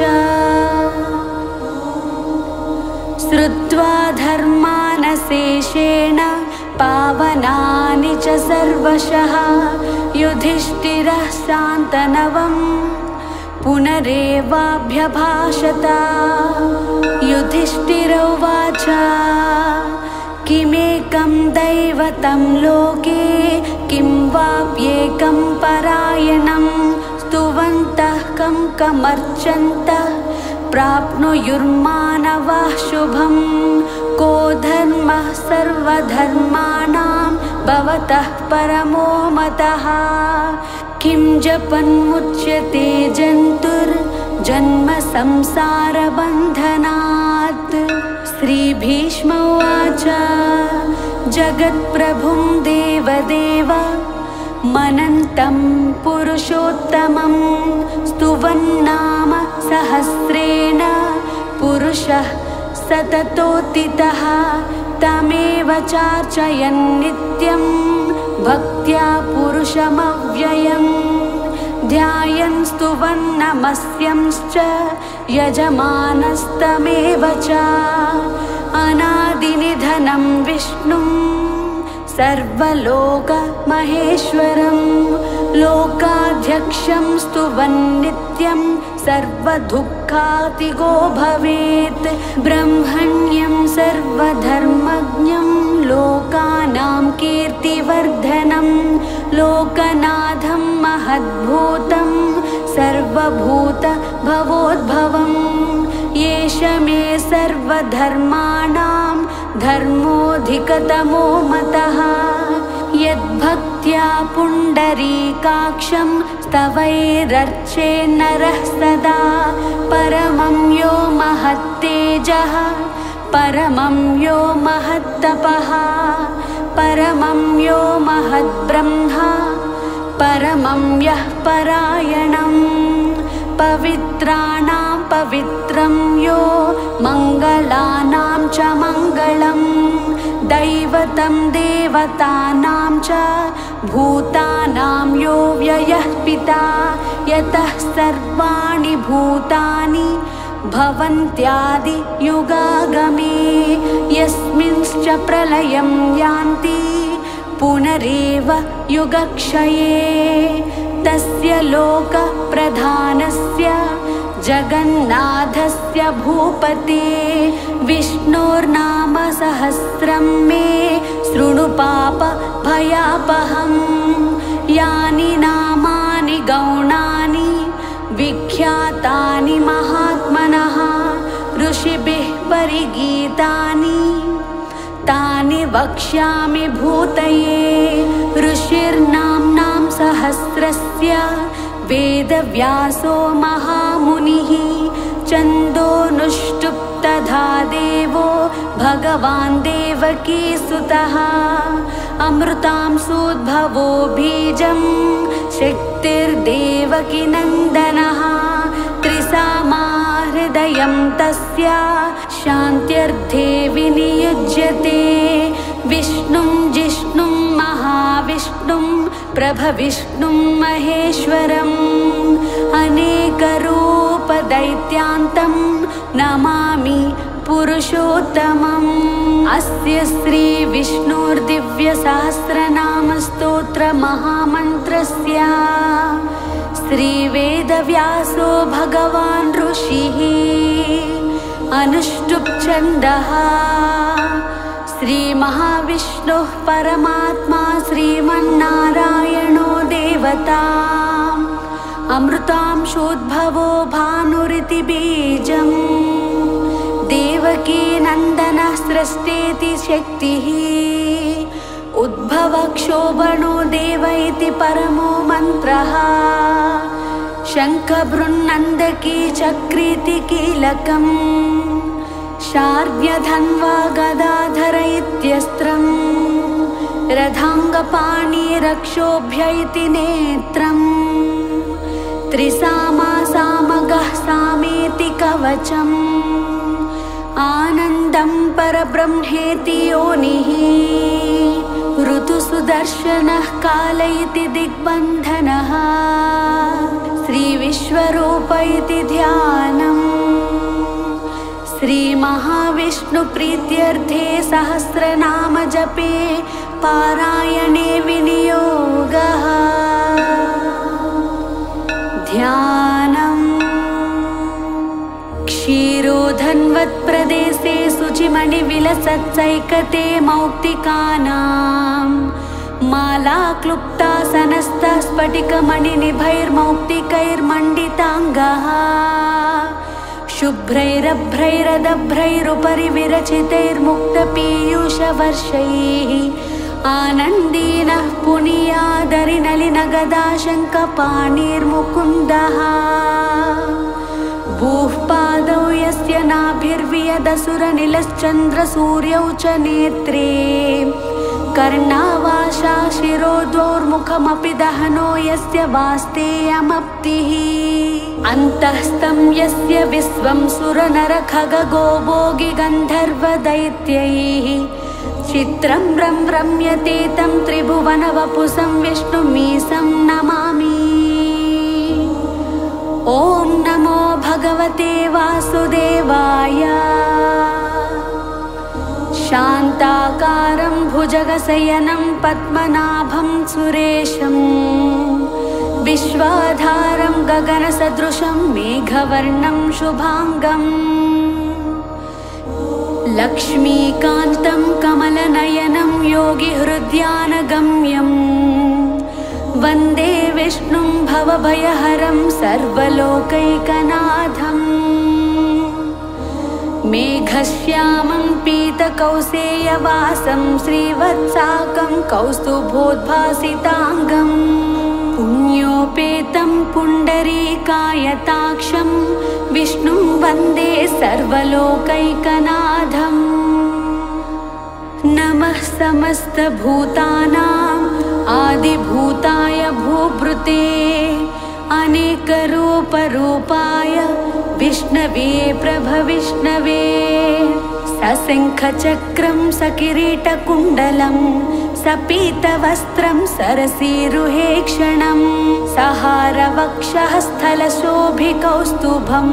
श्रुत्वा धर्मानशेषेण पावनानि च सर्वशः युधिष्ठिरः शान्तनवम् पुनरेवाभ्यभाषत युधिष्ठिर उवाच किमेकं दैवतं लोके किं वाप्येकं परायणं स्तुवन्तः कं कमर्चन्तः प्राप्नुयुर्मानवः शुभं को धर्मः सर्वधर्माणां भवतः परमो मतः किं जपन्मुच्यते जन्तुर्जन्म संसारबन्धनात्। श्रीभीष्म उवाच जगत्प्रभुं देवदेव मनन्तं पुरुषोत्तमं स्तुवन्नाम सहस्रेण पुरुषः सततोत्थितः तमेव चार्चयन् नित्यं भक्त्या पुरुषमव्ययम् ध्यायन् स्तुवन् नमस्यंश्च यजमानस्तमेव च अनादिनिधनं विष्णुं सर्वलोकमहेश्वरं लोकाध्यक्षं स्तुवन्नित्यं सर्वदुःखातिगो भवेत् ब्रह्मण्यं सर्वधर्मज्ञं लोकानां कीर्तिवर्धनं लोकनाथं महद्भूतं सर्वभूतभवोद्भवं येष मे सर्वधर्माणां धर्मोऽधिकतमो मतः यद्भक्त्या पुण्डरीकाक्षं स्तवैरर्चेन्नरः सदा परमं यो महत्तेजः परमं यो महत्तपः परमं यो महद्ब्रह्मा परमं यः परायणं पवित्राणां पवित्रं यो मङ्गलानां च मङ्गलं दैवतं देवतानां च भूतानां यो व्ययः पिता यतः सर्वाणि भूतानि भवन्त्यादियुगागमे यस्मिंश्च प्रलयं यान्ति पुनरेव युगक्षये तस्य लोकप्रधानस्य जगन्नाथस्य भूपते विष्णोर्नाम सहस्रं मे शृणु पापभयापहं यानि नामानि गौणानि विख्यातानि महात्मनः ऋषिभिः परिगीतानि तानि वक्ष्यामि भूतये ऋषिर्नाम्नां सहस्रस्य वेदव्यासो महामुनिः छन्दोनुष्टुप्तधा देवो भगवान् देवकीसुतः अमृतांशोद्भवो बीजं शक्तिर्देवकीनन्दनः त्रिसामा हृदयं तस्य शान्त्यर्थे विनियुज्यते विष्णुं जिष्णुं महाविष्णुं प्रभविष्णुं महेश्वरम् अनेकरूपदैत्यान्तं नमामि पुरुषोत्तमम् अस्य श्रीविष्णोर्दिव्यसहस्रनामस्तोत्रमहामन्त्रस्य श्रीवेदव्यासो भगवान् ऋषिः अनुष्टुप्छन्दः श्रीमहाविष्णुः परमात्मा श्रीमन्नारायणो देवता अमृतांशोद्भवो भानुरिति बीजम् देवकीनन्दनः स्रष्टेति शक्तिः उद्भवक्षोभणो देव इति परमो मन्त्रः शङ्खभृन्नन्दकी चक्रीति कीलकम् शार्ङ्गधन्वा गदाधर इत्यस्त्रम् रथाङ्गपाणिरक्षोभ्य इति नेत्रम् त्रिसामा सामगः सामेति कवचम् आनन्दं परब्रह्मेति योनिः ऋतुसुदर्शनः काल इति दिग्बन्धनः श्रीविश्वरूप इति ध्यानम् श्रीमहाविष्णुप्रीत्यर्थे सहस्रनाम जपे पारायणे विनियोगः ध्यानम् क्षीरोधन्वत्प्रदेशे शुचिमणिविलसत्सैकते मौक्तिकानां माला क्लुप्तासनस्थः स्फटिकमणिनिभैर्मौक्तिकैर्मण्डिताङ्गः शुभ्रैरभ्रैरदभ्रैरुपरि विरचितैर्मुक्तपीयूषवर्षैः आनन्दीनः पुनीयादरिनलिनगदाशङ्कपाणिर्मुकुन्दः भूः पादौ यस्य नाभिर्वियदसुरनिलश्चन्द्रसूर्यौ च नेत्रे कर्णावाशा शिरोद्वौर्मुखमपि दहनो यस्य वास्तेयमप्तिः अन्तःस्थं यस्य विश्वं सुरनरखगगोभोगि गन्धर्वदैत्यैः चित्रं रम्यते तं त्रिभुवनवपुषं विष्णुमीशं नमामि। ॐ नमो भगवते वासुदेवाय शान्ताकारं चतुर्भुजगशयनं पद्मनाभं सुरेशं विश्वाधारं गगनसदृशं मेघवर्णं शुभांगं लक्ष्मीकान्तं कमलनयनं योगिहृद्यानगम्यं वन्दे विष्णुं भवभयहरं सर्वलोकैकनाथम् मेघश्यामं पीतकौसेयवासं श्रीवत्साकं कौस्तुभोद्भासिताङ्गं पुण्योपेतं पुण्डरीकायताक्षं विष्णुं वन्दे सर्वलोकैकनाथम् नमः समस्तभूतानाम् आदिभूताय भूभृते अनेकरूपरूपाय विष्णवे प्रभविष्णवे सशङ्खचक्रं सकिरीटकुण्डलं सपीतवस्त्रं सरसीरुहेक्षणं सहारवक्षः स्थलशोभिकौस्तुभं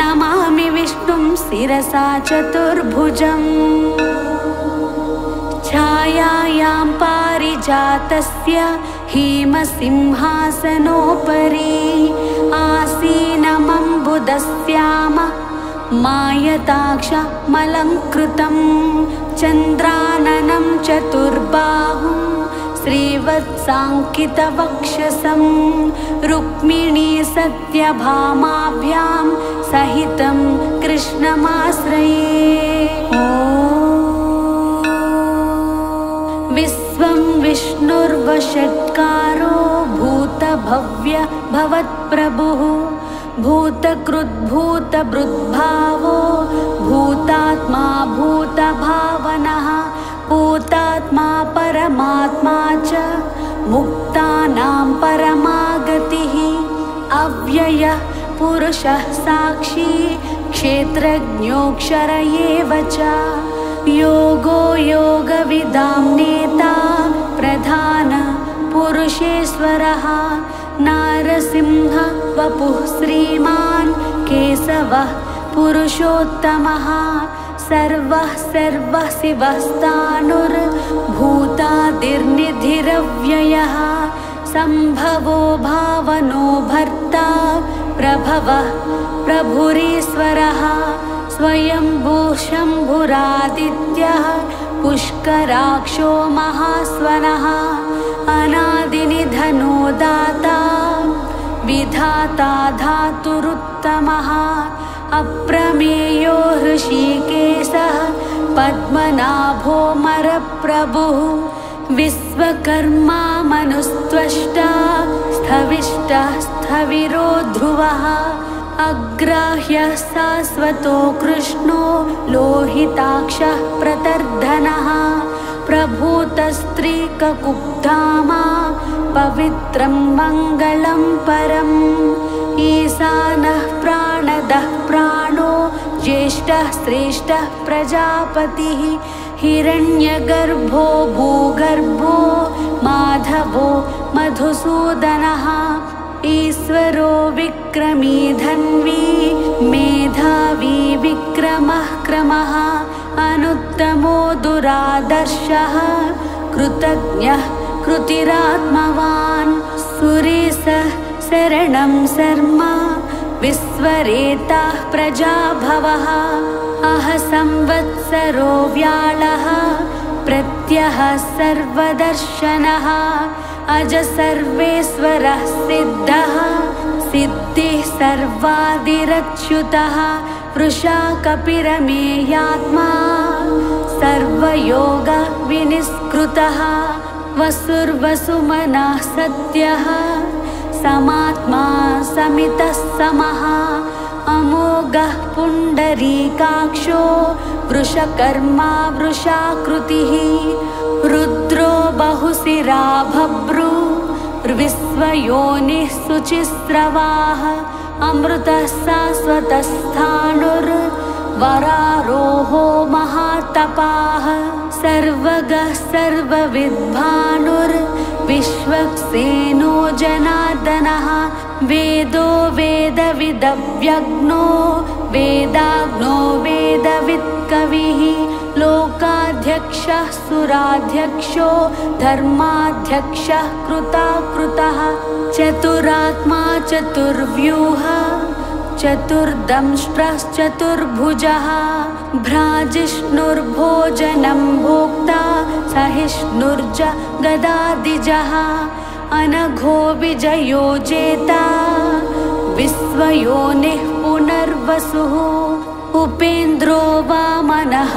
नमामि विष्णुं शिरसा चतुर्भुजम् छायायां पारिजातस्य हेमसिंहासनोपरि आसीनमम्बुदस्याम मायताक्षमलङ्कृतं चन्द्राननं चतुर्बाहुं श्रीवत्साङ्कितवक्षसं रुक्मिणी सत्यभामाभ्यां सहितं कृष्णमाश्रये विश्वं विष्णुर्वषट्कारो भूतभव्य भवत्प्रभुः भूतकृद्भूतभृद्भावो भूतात्मा भूतभावनः भूतात्मा परमात्मा च मुक्तानां परमागतिः अव्ययः पुरुषः साक्षी क्षेत्रज्ञोऽक्षर एव च योगो योगविदां नेता प्रधान पुरुषेश्वरः नारसिंह वपुः श्रीमान् केशवः पुरुषोत्तमः सर्वः सर्वः शिवस्तानुर्भूतादिर्निधिरव्ययः सम्भवो भावनो भर्ता प्रभवः प्रभुरीश्वरः स्वयंभू शम्भुरादित्यः पुष्कराक्षो महास्वनः अनादिनिधनो दाता विधाता धातुरुत्तमः अप्रमेयो हृषीकेशः पद्मनाभो मरप्रभुः विश्वकर्मा मनुस्त्वष्टा स्थविष्टः स्थविरो ध्रुवः अग्राह्यः शाश्वतो कृष्णो लोहिताक्षः प्रतर्धनः प्रभूतस्त्रीककुब्धामा पवित्रं मङ्गलं परम् ईशानः प्राणदः प्राणो ज्येष्ठः श्रेष्ठः प्रजापतिः हिरण्यगर्भो भूगर्भो माधवो मधुसूदनः ईश्वरो विक्रमी धन्वी मेधावी विक्रमः क्रमः अनुत्तमो दुरादर्शः कृतज्ञः कृतिरात्मवान् सुरेशः शरणं शर्म विश्वरेताः प्रजाभवः अह संवत्सरो व्याळः प्रत्यः सर्वदर्शनः अज सर्वेश्वरः सिद्धः सिद्धिः सर्वादिरच्युतः वृषा कपिरमेयात्मा सर्वयोग विनिष्कृतः वसुर्वसुमनः सत्यः समात्मा समितः समः अमोघः पुण्डरीकाक्षो वृषकर्मा वृषाकृतिः रुद्रो बहुशिरा भभ्रू विश्वयोनिः शुचिस्रवाः अमृतः शाश्वतस्थाणुर्वरारोहो महातपाः सर्वगः सर्वविद्भानुर्विश्वक्सेनो जनार्दनः वेदो वेदविदव्यग्नो वेदाग्नो वेदवित्कविः लोकाद् देवाध्यक्षः सुराध्यक्षो धर्माध्यक्षः कृताकृतः चतुरात्मा चतुर्व्यूह चतुर्दंष्ट्रश्चतुर्भुजः भ्राजिष्णुर्भोजनं भोक्ता सहिष्णुर्ज गदादिजः अनघो विजयो जेता विश्वयोनिः पुनर्वसुः उपेन्द्रो वामनः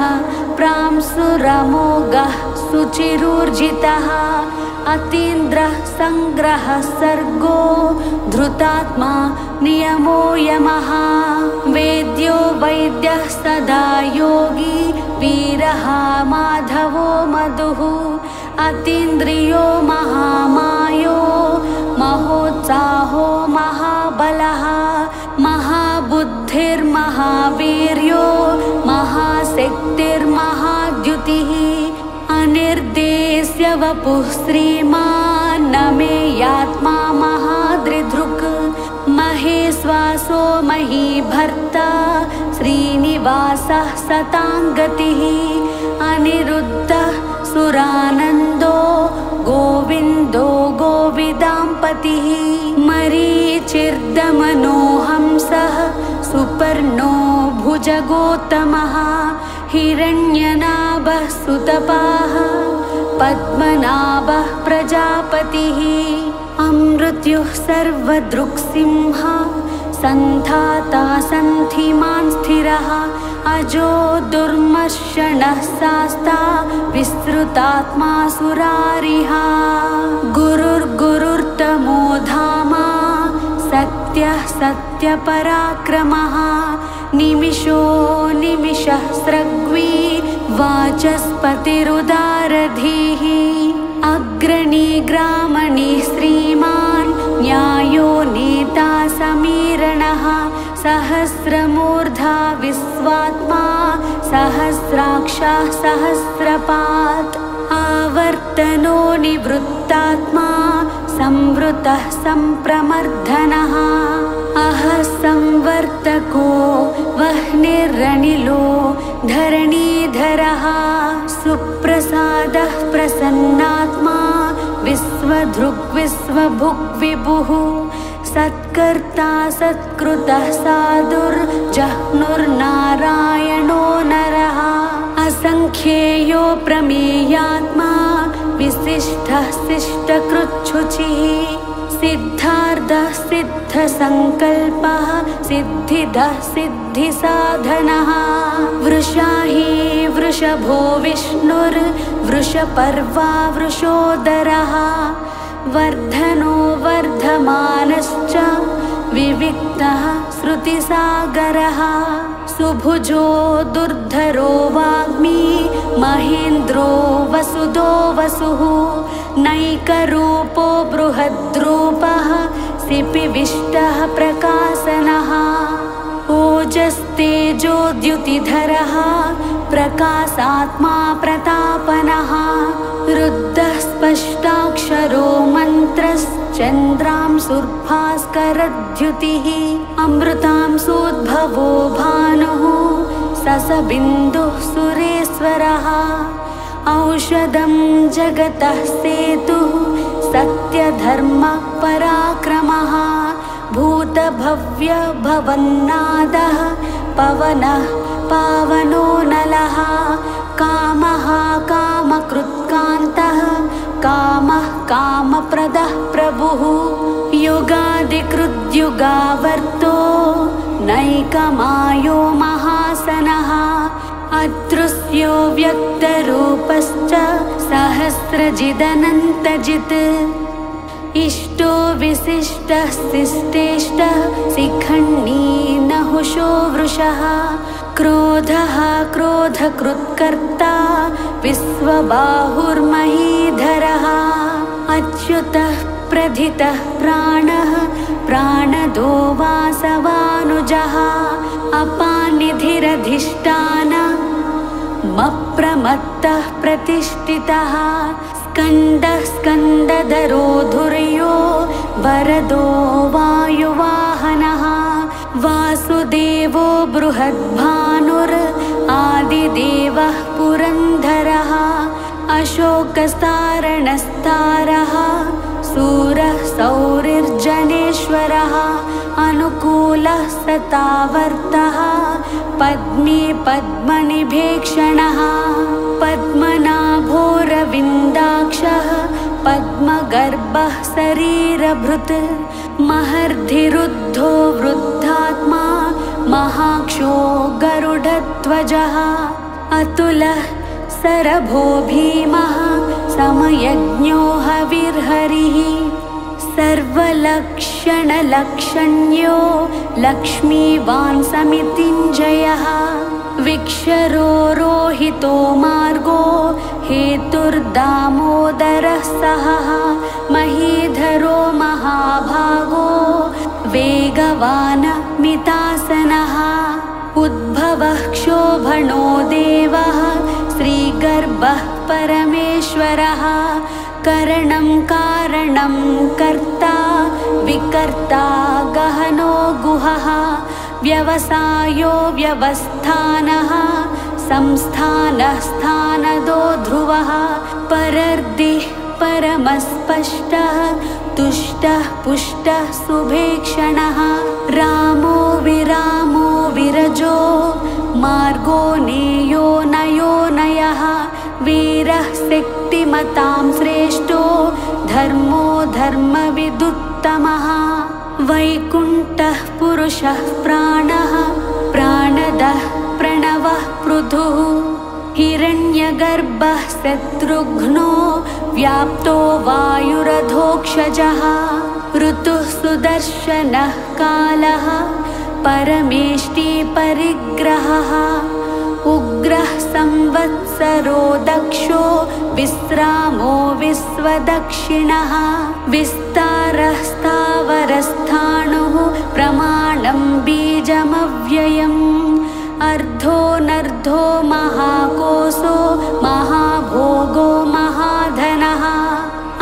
प्रांसुरमोघः सुचिरूर्जितः अतीन्द्रः संग्रहः सर्गो धृतात्मा नियमो यमः वेद्यो वैद्यः सदा योगी वीरः माधवो मधुः अतीन्द्रियो महामायो महोत्साहो महाबलः महाबुद्धिर्महावीर्यो महाशक्तिर्महाद्युतिः अनिर्देश्य वपुः श्रीमान् न मे यात्मा महादृधृक् महेश्वासो महीभर्ता श्रीनिवासः सताङ्गतिः अनिरुद्धः सुरानन्दो गोविन्दो गोविदाम्पतिः मरीचिर्दमनो हंसः सुपर्णो भुजगोत्तमः हिरण्यनाभः सुतपाः पद्मनाभः प्रजापतिः अमृत्युः सर्वदृक्सिंह सन्धाता सन्धिमान् स्थिरः अजो दुर्मर्षणः शास्ता विस्तृतात्मा सुरारिः गुरुर्गुरुर्तमो धामा सत्यः सत्यपराक्रमः निमिषो निमिषः स्रग्वी वाचस्पतिरुदारधीः अग्रणी ग्रामणी श्रीमान् न्यायो नेता समीरणः सहस्रमूर्धा विश्वात्मा सहस्राक्षः सहस्रपात् आवर्तनो निवृत्तात्मा संवृतः संप्रमर्दनः अहः संवर्तको वह्निरनिलो धरणीधरः सुप्रसादः प्रसन्नात्मा विश्वधृग्विश्वभुक् विभुः सत्कर्ता सत्कृतः साधुर्जह्नुर्नारायणो नरः असंख्येयो प्रमेयात्मा विशिष्टः शिष्टकृच्छुचिः सिद्धार्थः सिद्धसङ्कल्पः सिद्धिदः सिद्धिसाधनः वृषाही वृषभो विष्णुर्वृषपर्वा वृषोदरः वर्धनो वर्धमानश्च विविक्तः श्रुतिसागरः सुभुजो दुर्धरो वाग्मी महेन्द्रो वसुदो वसुः नैकरूपो बृहद्रूपः सिपिविष्टः प्रकाशनः ओजस्तेजोद्युतिधरः प्रकाशात्मा प्रतापनः रुद्धः स्पष्टाक्षरो मन्त्रश्चन्द्रांशुर्भास्करद्युतिः अमृतांशोद्भवो भानुः ससबिन्दुः सुरेश्वरः औषधं जगतः सेतुः सत्यधर्मः पराक्रमः भूतभव्य भवन्नादः पवनः पावनो नलः कामः कामकृत्कान्तः कामः कामप्रदः प्रभुः युगादिकृद्युगावर्तो नैकमायो महासनः अदृश्यो व्यक्तरूपश्च सहस्रजिदनन्तजित् इष्टो विशिष्टः शिष्टेष्टः शिखण्डी नहुषो वृषः क्रोधः क्रोधकृत्कर्ता विश्वबाहुर्महीधरः अच्युतः प्रथितः प्राणः प्राणदो वासवानुजः अपानिधिरधिष्ठानमप्रमत्तः प्रतिष्ठितः स्कन्दः स्कन्दधरो धुर्यो वरदो वायुवाहनः वासुदेवो बृहद्भानुर् आदिदेव देवः पुरन्दरः अशोकस्तारणस्तारः सूरः सौरिर्जनेश्वरः अनुकूलः सतावर्तः पद्मे पद्मनिभेक्षणः पद्मनाभोरविन्दाक्षः पद्मगर्भः शरीरभृत् महर्धिरुद्धो वृद्धात्मा महाक्षो गरुडध्वजः अतुलः सरभो भीमः समयज्ञो हविर्हरिः सर्वलक्षणलक्षण्यो लक्ष्मीवान् समितिञ्जयः विक्षरो रोहितो मार्गो हेतुर्दामोदरः सहः महीधरो महाभागो वेगवान् मितासनः उद्भवः क्षोभणो देवः श्रीगर्भः परमेश्वरः करणं कारणं कर्ता विकर्ता गहनो गुहः व्यवसायो व्यवस्थानः संस्थानः स्थानदो ध्रुवः परर्दिः परमस्पष्टः तुष्टः पुष्टः सुभेक्षणः रामो विरामो विरजो मार्गो नेयो नयो नयः वीरः शक्तिमतां श्रेष्ठो धर्मो धर्मविदुत्तमः वैकुण्ठः पुरुषः प्राणः प्राणदः प्रणवः पृथुः हिरण्यगर्भः शत्रुघ्नो व्याप्तो वायुरधोक्षजः ऋतुः सुदर्शनः कालः परमेष्टि परिग्रहः उग्रः संवत्सरो दक्षो विश्रामो विश्वदक्षिणः विस्तारः स्थावरस्थाणुः प्रमाणं बीजमव्ययम् अर्धोऽनर्धो महाकोशो महाभोगो महाधनः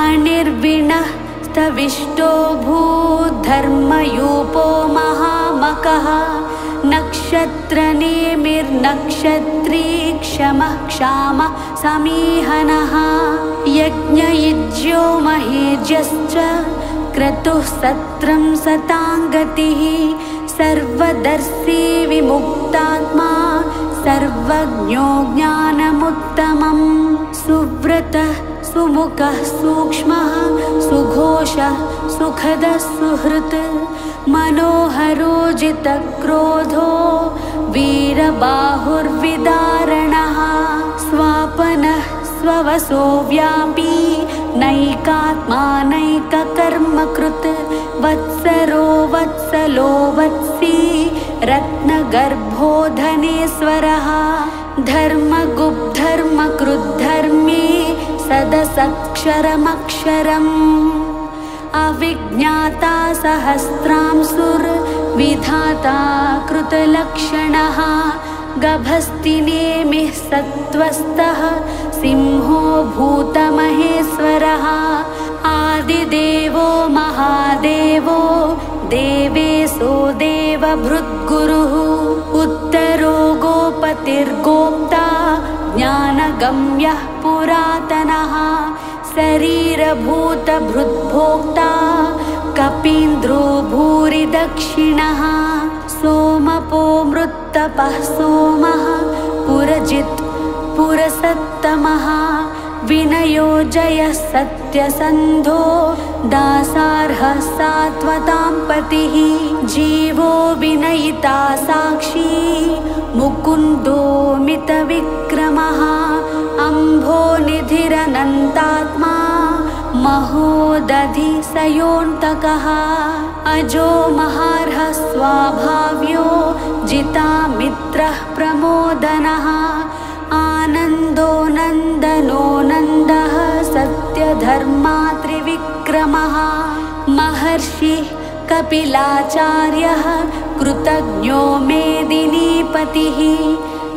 अनिर्विणः स्तविष्टो भूधर्मयूपो महामकः नक्षत्रनेमिर्नक्षत्री क्षमः क्षामः समीहनः यज्ञयुज्यो महेज्यश्च क्रतुः सत्रं सताङ्गतिः सर्वदर्शी विमुक्तात्मा सर्वज्ञो ज्ञानमुत्तमम् सुव्रतः सुमुखः सूक्ष्मः सुघोषः सुखदः सुहृत् मनोहरो जितक्रोधो वीरबाहुर्विदारणः स्वापनः स्ववसो व्यापी नैकात्मा नैककर्मकृत् वत्सरो वत्सलो वत्सी रत्नगर्भो धनेश्वरः धर्मगुप्धर्मकृद्धर्मी सदसक्षरमक्षरम् अविज्ञाता सहस्रांशुर्विधाता कृतलक्षणः गभस्तिनेमिः सत्त्वस्तः सिंहो भूतमहेश्वरः आदिदेवो महादेवो देवेशो देवभृद्गुरुः उत्तरो गोपतिर्गोप्ता ज्ञानगम्यः पुरातनः शरीरभूतभृद्भोक्ता कपीन्द्रो भूरि दक्षिणः सोमपो मृत्तपः सोमः पुरजित् पुरसत्तमः विनयो जयः सत्यसन्धो दासार्हः सात्वतां पतिः जीवो विनयिता साक्षी मुकुन्दो मितविक्रमः अम्भोनिधिरनन्तात्मा महोदधिसयोऽन्तकः अजो महार्हः स्वाभाव्यो जितामित्रः प्रमोदनः आनन्दो नन्दनो नन्दः सत्यधर्मा त्रिविक्रमः महर्षिः कपिलाचार्यः कृतज्ञो मेदिनीपतिः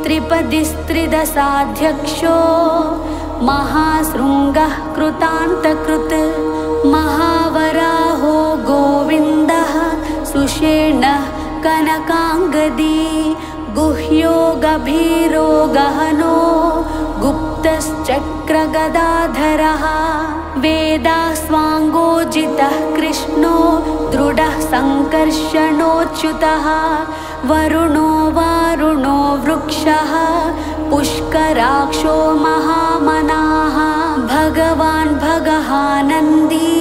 त्रिपदिस्त्रिदशाध्यक्षो महाशृङ्गः कृतान्तकृत् महावराहो गोविन्दः सुषेणः कनकाङ्गदी गुह्यो गभीरो गहनो चक्रगदाधरः वेदास्वाङ्गोजितः कृष्णो दृढः सङ्कर्षणोच्युतः वरुणो वारुणो वृक्षः पुष्कराक्षो महामनाः भगवान् भगहानन्दी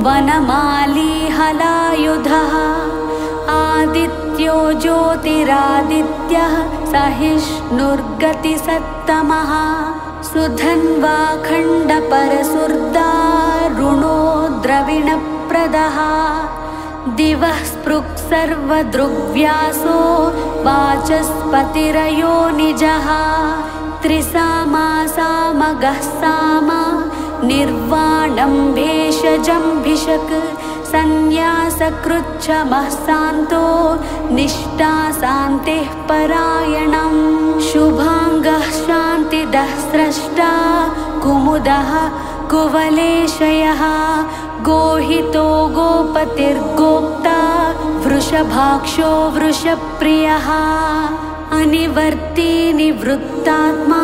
वनमाली हलायुधः आदित्यो ज्योतिरादित्यः सहिष्णुर्गतिसत्तमः सुधन्वा खण्डपरसुर्दारुणो द्रविणप्रदः दिवः स्पृक् सर्वदृग्व्यासो वाचस्पतिरयो निजः त्रिसामा सामगः साम निर्वाणं भेषजम्भिषक् संन्यासकृच्छमः शान्तो निष्ठा शान्तिः परायणम् शुभाङ्गः शान्तिदः स्रष्टा कुमुदः कुवलेशयः गोहितो गोपतिर्गोप्ता वृषभाक्षो वृषप्रियः अनिवर्ती निवृत्तात्मा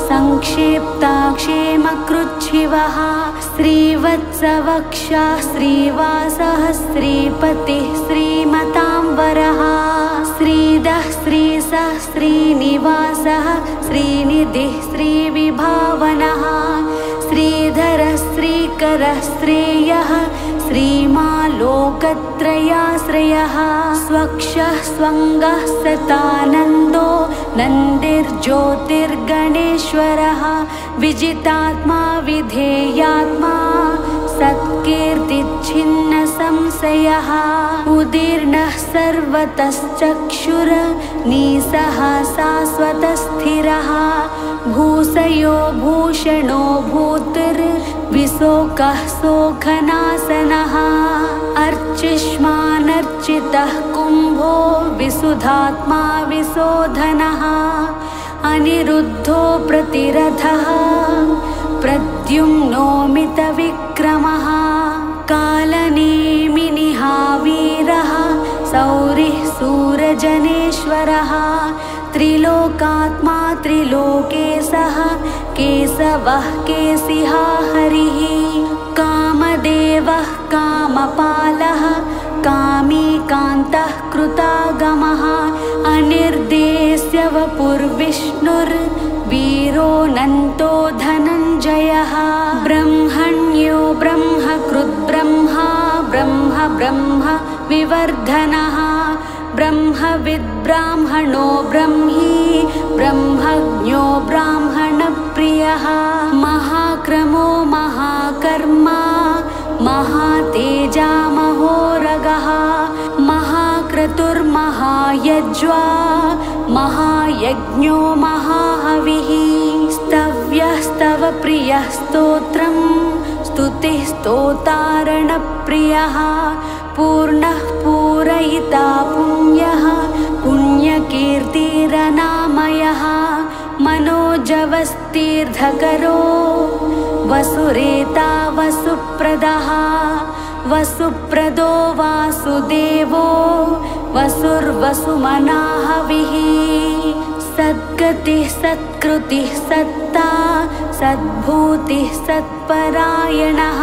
संक्षेप्ता क्षेमकृच्छिवः श्रीवत्सवक्षा श्रीवासः श्रीपतिः श्रीमताम्बरः श्रीदः श्रीसः श्रीनिवासः श्रीनिधिः श्रीविभावनः श्रीधरः श्रीकरः श्रेयः श्रीमालोकत्रयाश्रयः स्वक्षः स्वङ्गः सतानन्दो नन्दिर्ज्योतिर्गणेश्वरः विजितात्मा विधेयात्मा सत्कीर्तिच्छिन्न संशयः उदीर्णः सर्वतश्चक्षुर्नीसः शाश्वतस्थिरः भूषयो भूषणो भूतिर्विशोकः शोकनाशनः अर्चिष्मानर्चितः कुम्भो विशुद्धात्मा विशोधनः अनिरुद्धो प्रतिरथः प्रद्युम्नोमितविक्रमः कालनेमिनिहावीरः शौरिः शूरजनेश्वरः त्रिलोकात्मा त्रिलोकेशः केशवः केशिहा हरिः कामदेवः कामपालः कामी कान्तः कृतागमः अनिर्देश्य वपुर्विष्णुर्वीरोऽनन्तो धनञ्जयः ब्रह्मण्यो ब्रह्मकृद्ब्रह्मा ब्रह्म ब्रह्म विवर्धनः ब्रह्मविद्ब्राह्मणो ब्रह्मी ब्रह्मज्ञो ब्राह्मणप्रियः महाक्रमो महाकर्मा महातेजा महोरगः महाक्रतुर्महायज्वा महायज्ञो महाहविः स्तव्यः स्तवप्रियः स्तोत्रं स्तुतिः स्तोतारणप्रियः पूर्णः पूरयिता पुण्यः पुण्यकीर्तिरनामयः मनोजवस्तीर्धकरो वसुरेता वसुप्रदः वसुप्रदो वासुदेवो वसुर्वसुमनाहविः सद्गतिः सत्कृतिः सत्ता सद्भूतिः सत्परायणः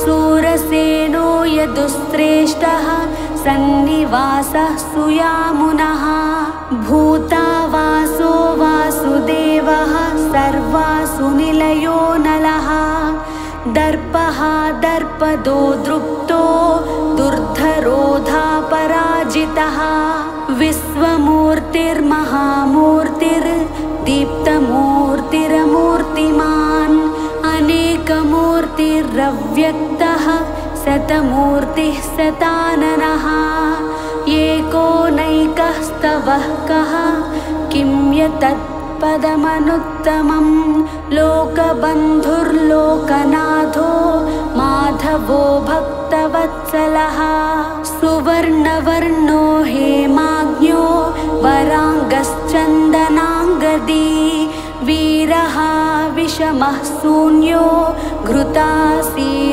सूरसेनो यदुश्रेष्ठः सन्निवासः सुयामुनः भूतावासो वासुदेवः सर्वासु निलयो नलः दर्पः दर्पदो दृप्तो दुर्धरोधा पराजितः विश्वमूर्तिर्महामूर्तिर्दीप्तमूर्तिरमूर्तिमान् अनेकमूर्तिरव्यक्तः शतमूर्तिः शताननः एकोनैकस्तवः कः किं यत्तत्पदमनुत्तमं लोकबन्धुर्लोकनाथो माधवो भक्तवत्सलः सुवर्णवर्णो हेमाज्ञो वराङ्गश्चन्दनाङ्गदी वीरः विषमः शून्यो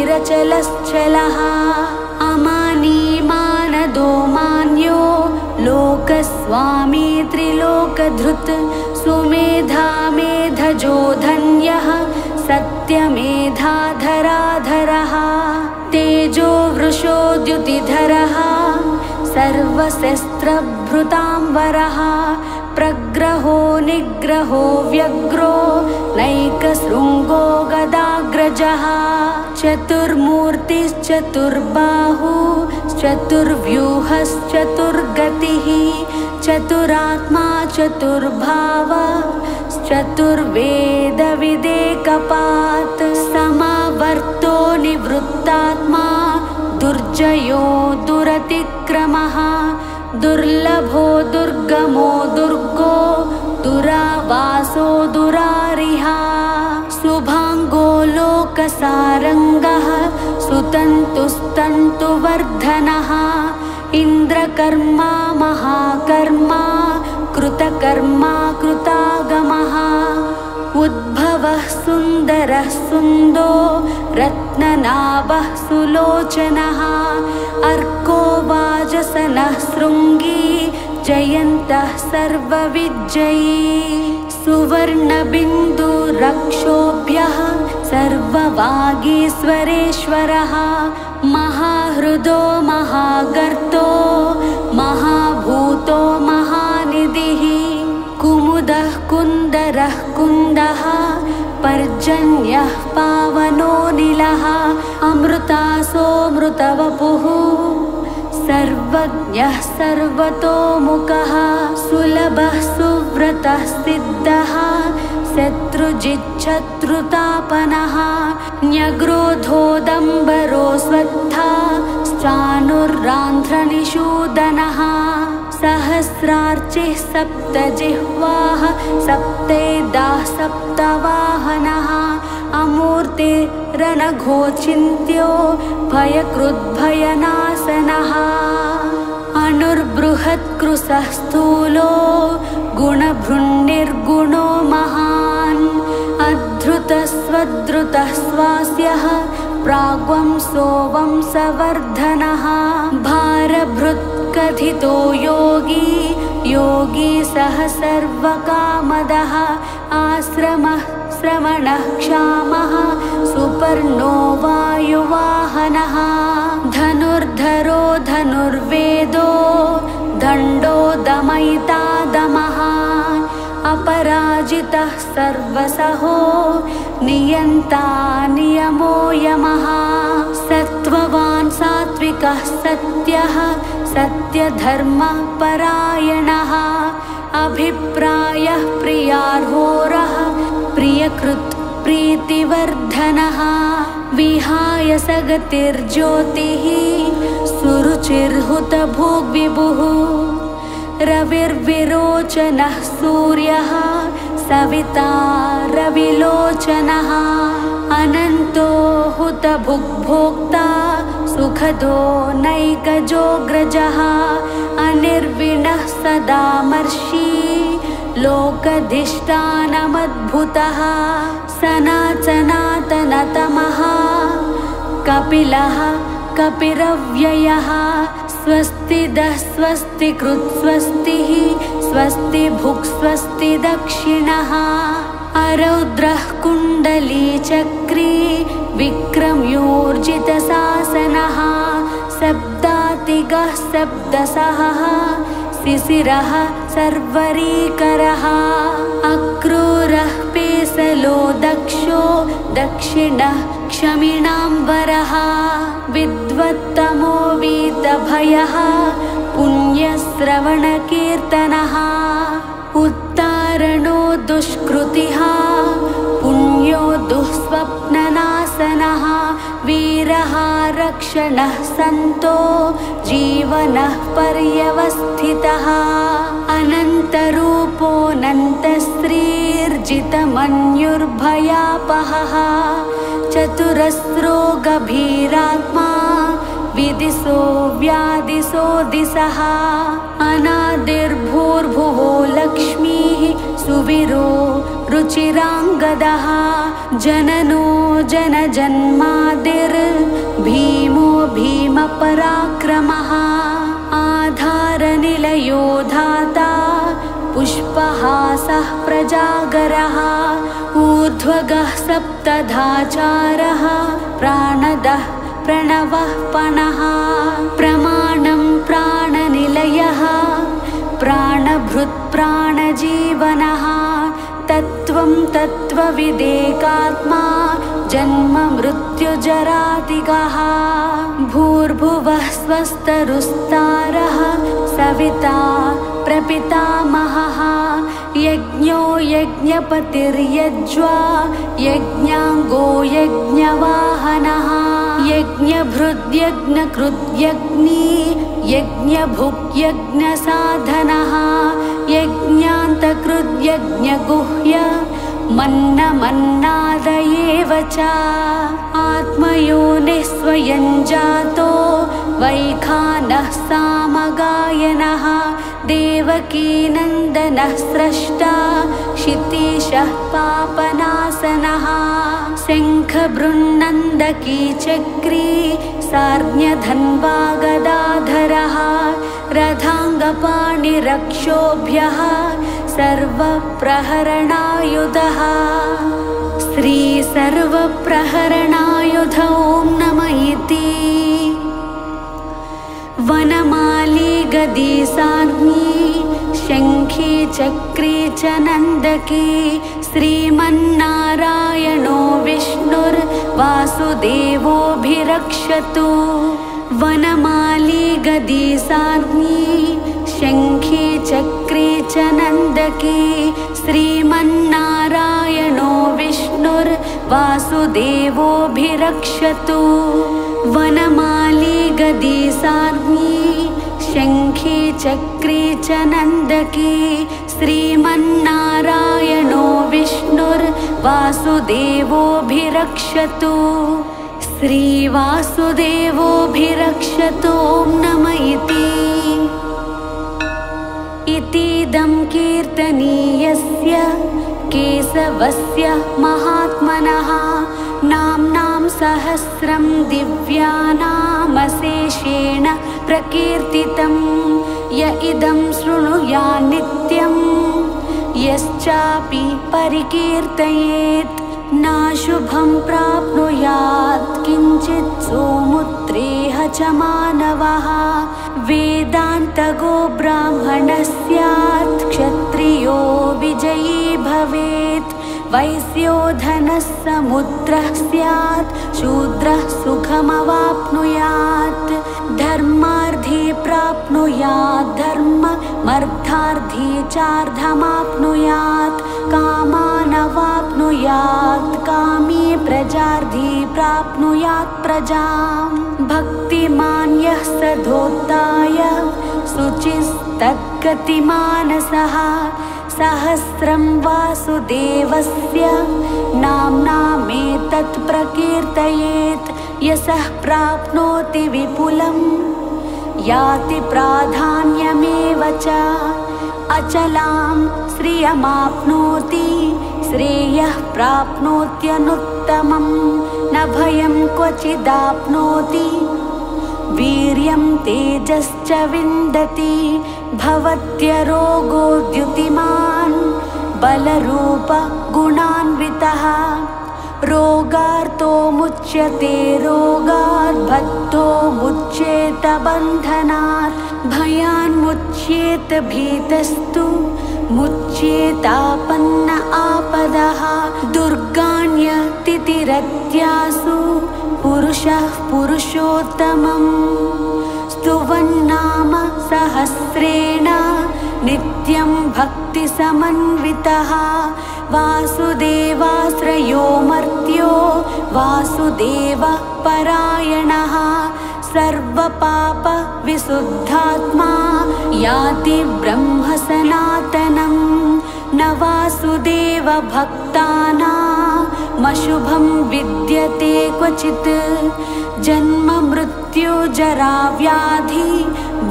घृतासीरचलश्चलः अमानी मानदो मान्यो लोकस्वामी त्रिलोकधृत् सुमेधा मेधजो धन्य सर्वज्ञः सत्यमेधाधराधरः तेजो वृषोद्युतिधरः सर्वशस्त्रभृतांवरः प्रग्रहो निग्रहो व्यग्रो नैकशृङ्गो गदाग्रजः चतुर्मूर्तिश्चतुर्बाहुश्चतुर्व्यूहश्चतुर्गतिः चतुरात्मा चतुर्भावश्चतुर्वेदविदेकपात् समावर्तो निवृत्तात्मा दुर्जयो दुरतिक्रमः दुर्लभो दुर्गमो दुर्गो दुरावासो दुरारिहा शुभांगो लोकसारंगः सुतन्तुस्तन्तुवर्धनः इन्द्रकर्मा महाकर्मा कृतकर्मा कृतागमः उद्भवः सुन्दरः सुन्दो रत्ननाभः सुलोचनः अर्को वाजसनः शृङ्गी जयन्तः सर्वविजयी सुवर्णबिन्दुरक्षोभ्यः सर्ववागीश्वरेश्वरः महाहृदो महागर्तो महाभूतो महानिधिः कुमुदः कुन्दरः कुन्दः पर्जन्यः पावनो नीलः अमृतासोऽमृतवपुः सर्वज्ञः सर्वतोमुखः सुलभः सुव्रतः सिद्धः शत्रुजिच्छत्रुतापनः न्यग्रोधोदम्बरो स्वत्था चानुरान्ध्रनिषूदनः सहस्रार्चिः सप्तजिह्वाः सप्तेदाः सप्तवाहनः अमूर्तिरनघोचिन्त्यो भयकृद्भयनाशनः अनुर्बृहत्कृशः स्थूलो गुणभृन्निर्गुणो महान् अधृतस्वधृतः स्वास्यः प्राग्वंसो वंशवर्धनः भारभृत्कथितो योगी योगी सह सर्वकामदः आश्रमः श्रवणः क्षामः सुपर्णो वायुवाहनः धनुर्धरो धनुर्वेदो दण्डो दमयिता दमः अपराजितः सर्वसहो नियन्ता नियमो यमः सत्त्ववान् सात्विकः सत्यः सत्यधर्मः परायणः अभिप्रायः प्रियार्होरः प्रियकृत् प्रीतिवर्धनः विहाय सगतिर्ज्योतिः सुरुचिर्हुतभुग्विभुः रविर्विरोचनः सूर्यः सविता रविलोचनः अनन्तो हुतभुग्भोक्ता सुखदो नैकजोऽग्रजः अनिर्विणः सदामर्षि लोकधिष्ठानमद्भुतः सनातनतमः कपिलः कपिरव्ययः स्वस्तिदः स्वस्तिकृत् स्वस्तिः स्वस्ति भुक् स्वस्ति दक्षिणः अरौद्रः कुण्डलीचक्री विक्रम्योर्जितशासनः शब्दातिगः शब्दसहः शिशिरः सर्वरीकरः अक्रूरः पेसलो दक्षो दक्षिणः क्षमिणाम्बरः विद्वत्तमो वीतभयः पुण्यश्रवणकीर्तनः उत्तारणो दुष्कृतिः पुण्यो दुःस्वप्ननाशनः वीरः रक्षणः सन्तो जीवनः पर्यवस्थितः अनन्तरूपोऽनन्तश्रीर्जितमन्युर्भयापहः चतुरस्रो गभीरात्मा विदिशो व्यादिशो दिशः अनादिर्भूर्भुवो लक्ष्मीः सुवीरो रुचिराङ्गदः जननो जनजन्मादिर्भीमो भीमपराक्रमः आधारनिलयो धाता पुष्पहासः प्रजागरः ऊर्ध्वगः सप्तधाचारः प्राणदः प्रणवः पणः प्रमाणं प्राणनिलयः प्राणभृत् प्राणजीवनः तत्त्वं तत्त्वविदेकात्मा जन्म मृत्युजरादिगः भूर्भुवः स्वस्तरुस्तारः सविता प्रपितामहः यज्ञो यज्ञपतिर्यज्वा यज्ञाङ्गो यज्ञवाहनः यज्ञभृद्यज्ञकृद्यज्ञी यज्ञभुक्यज्ञसाधनः यज्ञान्तकृद्यज्ञगुह्य मन्नमन्नादयेव च आत्मयोनिः स्वयं जातो वैखानः सामगायनः देवकीनन्दनः स्रष्टा क्षितीशः पापनाशनः शङ्खबृन्नन्दकी चक्री सार्ज्ञधन्वा गदाधरः रथाङ्गपाणिरक्षोभ्यः सर्वप्रहरणायुधः श्री सर्वप्रहरणायुध ॐ नमः इति वनमाली गदी सार्ङ्गी शङ्खी चक्री च नन्दकी श्रीमन्नारायणो विष्णुर्वासुदेवोऽभिरक्षतु वनमाली गदी सार्ङ्गी शङ्खी चक्री च नन्दकी श्रीमन्नारायणो विष्णुर्वासुदेवोऽभिरक्षतु वनमाली गदी सार्ङ्गी शङ्खी चक्री च नन्दकी श्रीमन्नारायणो विष्णुर्वासुदेवोऽभिरक्षतु श्रीवासुदेवोऽभिरक्षतु ॐ नमः इतीदं कीर्तनीयस्य केशवस्य महात्मनः नाम्नां सहस्रं दिव्यानामशेषेण प्रकीर्तितं य इदं शृणुयात् नित्यं यश्चापि परिकीर्तयेत् नाशुभं प्राप्नुयात् किञ्चित् सोमुत्रेह च मानवः वेदान्तगो ब्राह्मणः स्यात् क्षत्रियो विजयी भवेत् वैश्यो धनः समुद्रः स्यात् शूद्रः सुखमवाप्नुयात् धर्मार्थी प्राप्नुयात् धर्ममर्थार्थी चार्धमाप्नुयात् कामानवाप्नुयात् कामी प्रजार्थी प्राप्नुयात् प्रजां भक्तिमान् यः सधोत्ताय शुचिस्तद्गतिमानसः सहस्रं वासुदेवस्य नाम्नामेतत् प्रकीर्तयेत् यशः प्राप्नोति विपुलं याति प्राधान्यमेव च अचलां श्रियमाप्नोति श्रेयः प्राप्नोत्यनुत्तमं न भयं क्वचिदाप्नोति वीर्यं तेजश्च विन्दति भवत्यरोगो द्युतिमान् बलरूप गुणान्वितः रोगार्तो मुच्यते रोगात् बद्धो मुच्येत बन्धनात् भयान्मुच्येत भीतस्तु मुच्येतापन्न आपदः दुर्गाण्यतिथिरत्यासु पुरुषः पुरुषोत्तमम् स्तुवन्नाम सहस्रेण नित्यं भक्तिसमन्वितः वासुदेवाश्रयो मर्त्यो वासुदेवः परायणः सर्वपापविशुद्धात्मा याति ब्रह्म सनातनं न वासुदेव भक्तानामशुभं विद्यते क्वचित् जन्म मृत्यु जरा व्याधि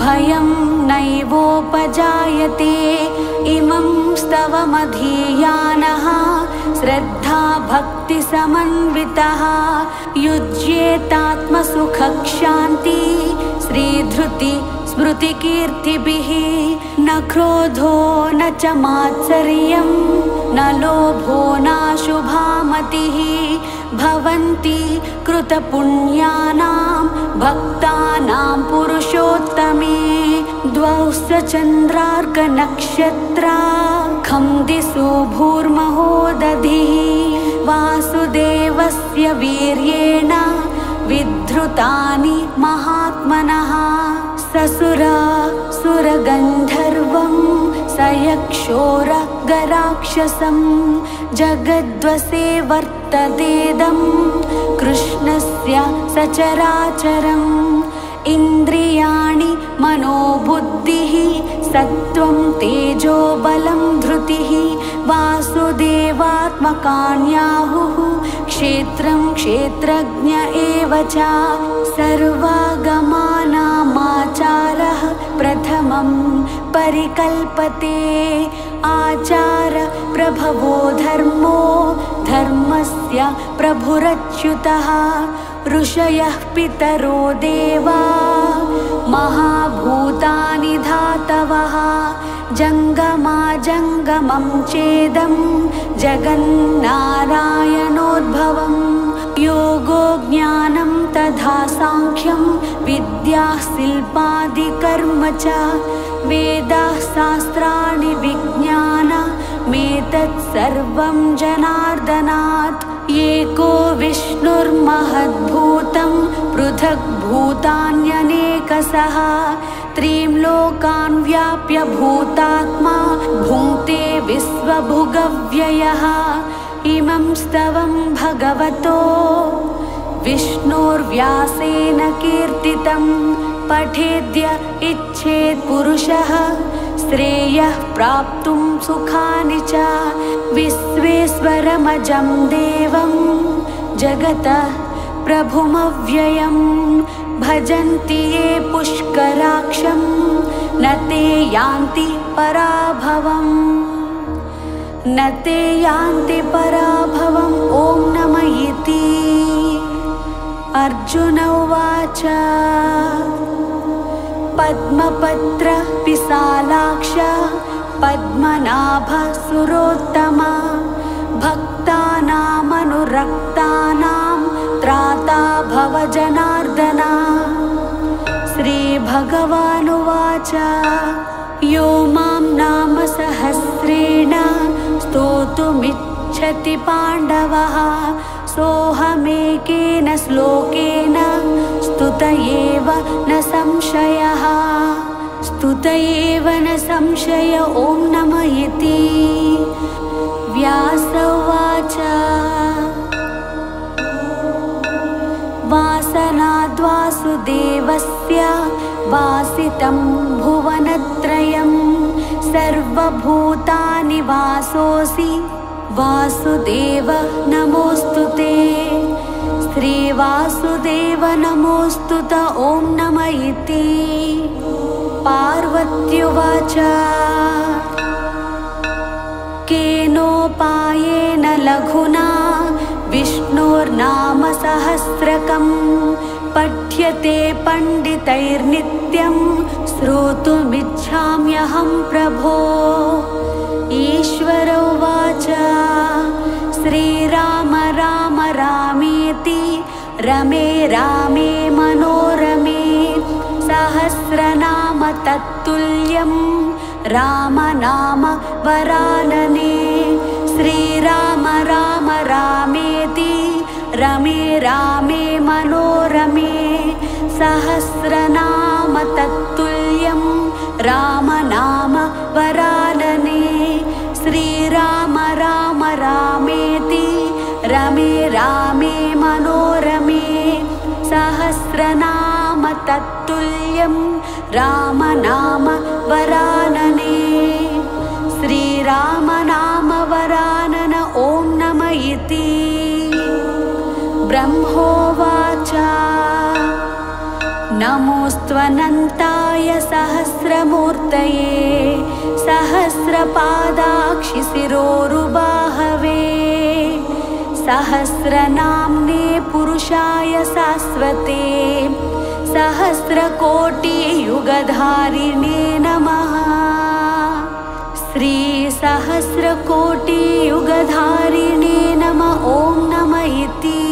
भयं नैवोपजायते इमं स्तवमधीयानः श्रद्धा भक्ति समन्वितः युज्येतात्मसुखक्षान्ति श्रीधृति स्मृतिकीर्तिभिः न क्रोधो न च मात्सर्यं न लोभो नाशुभा मतिः भवन्ति कृतपुण्यानां भक्तानां पुरुषोत्तमे द्वौ चन्द्रार्कनक्षत्रा खं दिशो भूर्महो दधिः वासुदेवस्य वीर्येण विधृतानि महात्मनः ससुरासुरगन्धर्वं सयक्षोरगराक्षसं जगद्वसे वर्ततेदं कृष्णस्य सचराचरम् इन्द्रियाणि मनोबुद्धिः सत्त्वं तेजो बलं धृतिः वासुदेवात्मकान्याहुः क्षेत्रं क्षेत्रज्ञ एव च सर्वागमानामाचारः प्रथमं परिकल्पते आचार प्रभवो धर्मो धर्मस्य प्रभुरच्युतः ऋषयः पितरो देवा महाभूतानि धातवः जङ्गमं चेदं जगन्नारायणोद्भवम् योगो ज्ञानं तथा साङ्ख्यं विद्या शिल्पादिकर्म च वेदाः शास्त्राणि विज्ञानमेतत् सर्वं जनार्दनात् एको विष्णुर्महद्भूतं पृथग्भूतान्यनेकशः त्रीं लोकान् व्याप्य भूतात्मा भुङ्क्ते विश्वभुगव्ययः इमं स्तवं भगवतो विष्णोर्व्यासेन कीर्तितं पठेद्य इच्छेत् पुरुषः श्रेयः प्राप्तुं सुखानि च विश्वेश्वरमजं देवं जगतः प्रभुमव्ययं भजन्ति ये पुष्कराक्षं न ते यान्ति पराभवम् न ते यान्ति पराभवम् ॐ नमः इति अर्जुन उवाच पद्मपत्र विशालाक्ष पद्मनाभ सुरोत्तमा भक्तानामनुरक्तानां त्राता भव जनार्दना श्रीभगवानुवाच यो मां नाम सहस्रेण स्तोतुमिच्छति पाण्डवः सोऽहमेकेन श्लोकेन स्तुत एव न संशयः स्तुत एव न संशय ॐ नमः इति व्यास उवाच वासनाद्वासुदेवस्य वासितं भुवनत्रयं सर्वभूतानि वासोऽसि वासुदेव नमोऽस्तु ते श्रीवासुदेव नमोऽस्तु त ॐ नमः इति पार्वत्युवाच केनोपायेन लघुना विष्णोर्नाम सहस्रकं पठ्यते पण्डितैर्नित्यं श्रोतुमिच्छाम्यहं प्रभो ईश्वर उवाच श्रीराम राम रामेति रमे रामे मनोरमे सहस्रनाम तत्तुल्यं राम नाम वरानने श्रीराम राम रामेति रमे रामे मनोरमे सहस्रनाम तत्तुल्यं राम नाम वरानने श्रीराम राम रामेति रमे रामे मनोरमे सहस्रनाम तत्तुल्यं राम नाम वरानने श्रीराम नाम वरानन ॐ नमः इति ब्रह्मोवाच नमोऽस्त्वनन्ताय सहस्रमूर्तये सहस्रपादाक्षिशिरोरुबाहवे सहस्रनाम्ने पुरुषाय शाश्वते श्रीसहस्रकोटियुगधारिणे नमः। श्रीसहस्रकोटियुगधारिणे नमः। ॐ नमः इति।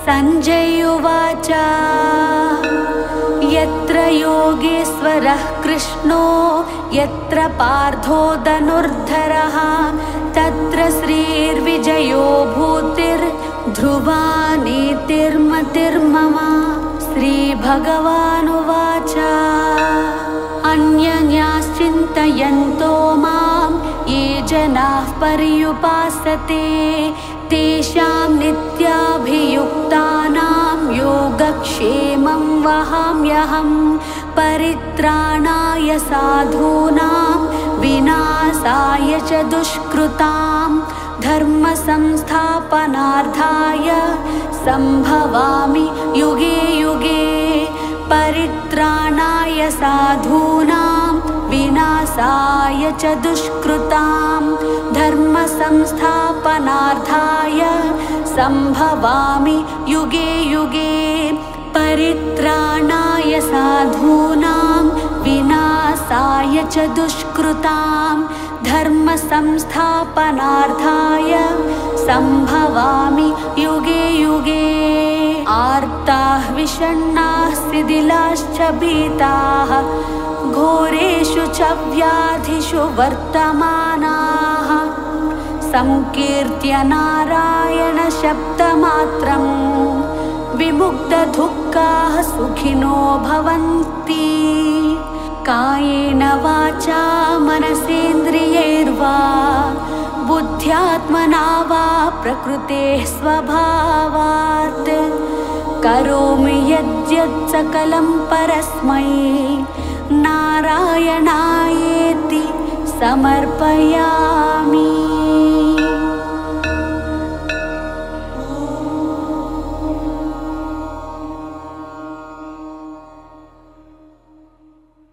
सञ्जय उवाच यत्र योगेश्वरः कृष्णो यत्र पार्थो धनुर्धरः तत्र श्रीर्विजयो भूतिर्ध्रुवा नीतिर्मतिर्मम। श्रीभगवानुवाच अन्यन्याश्चिन्तयन्तो मां ये जनाः पर्युपासते तेषां नित्याभियुक्तानां योगक्षेमं वहाम्यहं। परित्राणाय साधूनां विनाशाय च दुष्कृतां धर्मसंस्थापनार्थाय सम्भवामि युगे युगे। परित्राणाय साधूनां विनाशाय च दुष्कृतां धर्मसंस्थापनार्थाय सम्भवामि युगे युगे। परित्राणाय साधूनां विनाशाय च दुष्कृतां धर्मसंस्थापनार्थाय सम्भवामि युगे युगे। आर्ताः विषण्णाः शिथिलाश्च भीताः घोरेषु च व्याधिषु वर्तमानाः संकीर्त्य नारायणशब्दमात्रं विमुक्तदुःखाः सुखिनो भवन्ति। कायेन वाचा मनसेन्द्रियैर्वा बुद्ध्यात्मना वा प्रकृतेः स्वभावात् करोमि यद्यत् सकलं परस्मै नारायणायेति समर्पयामि।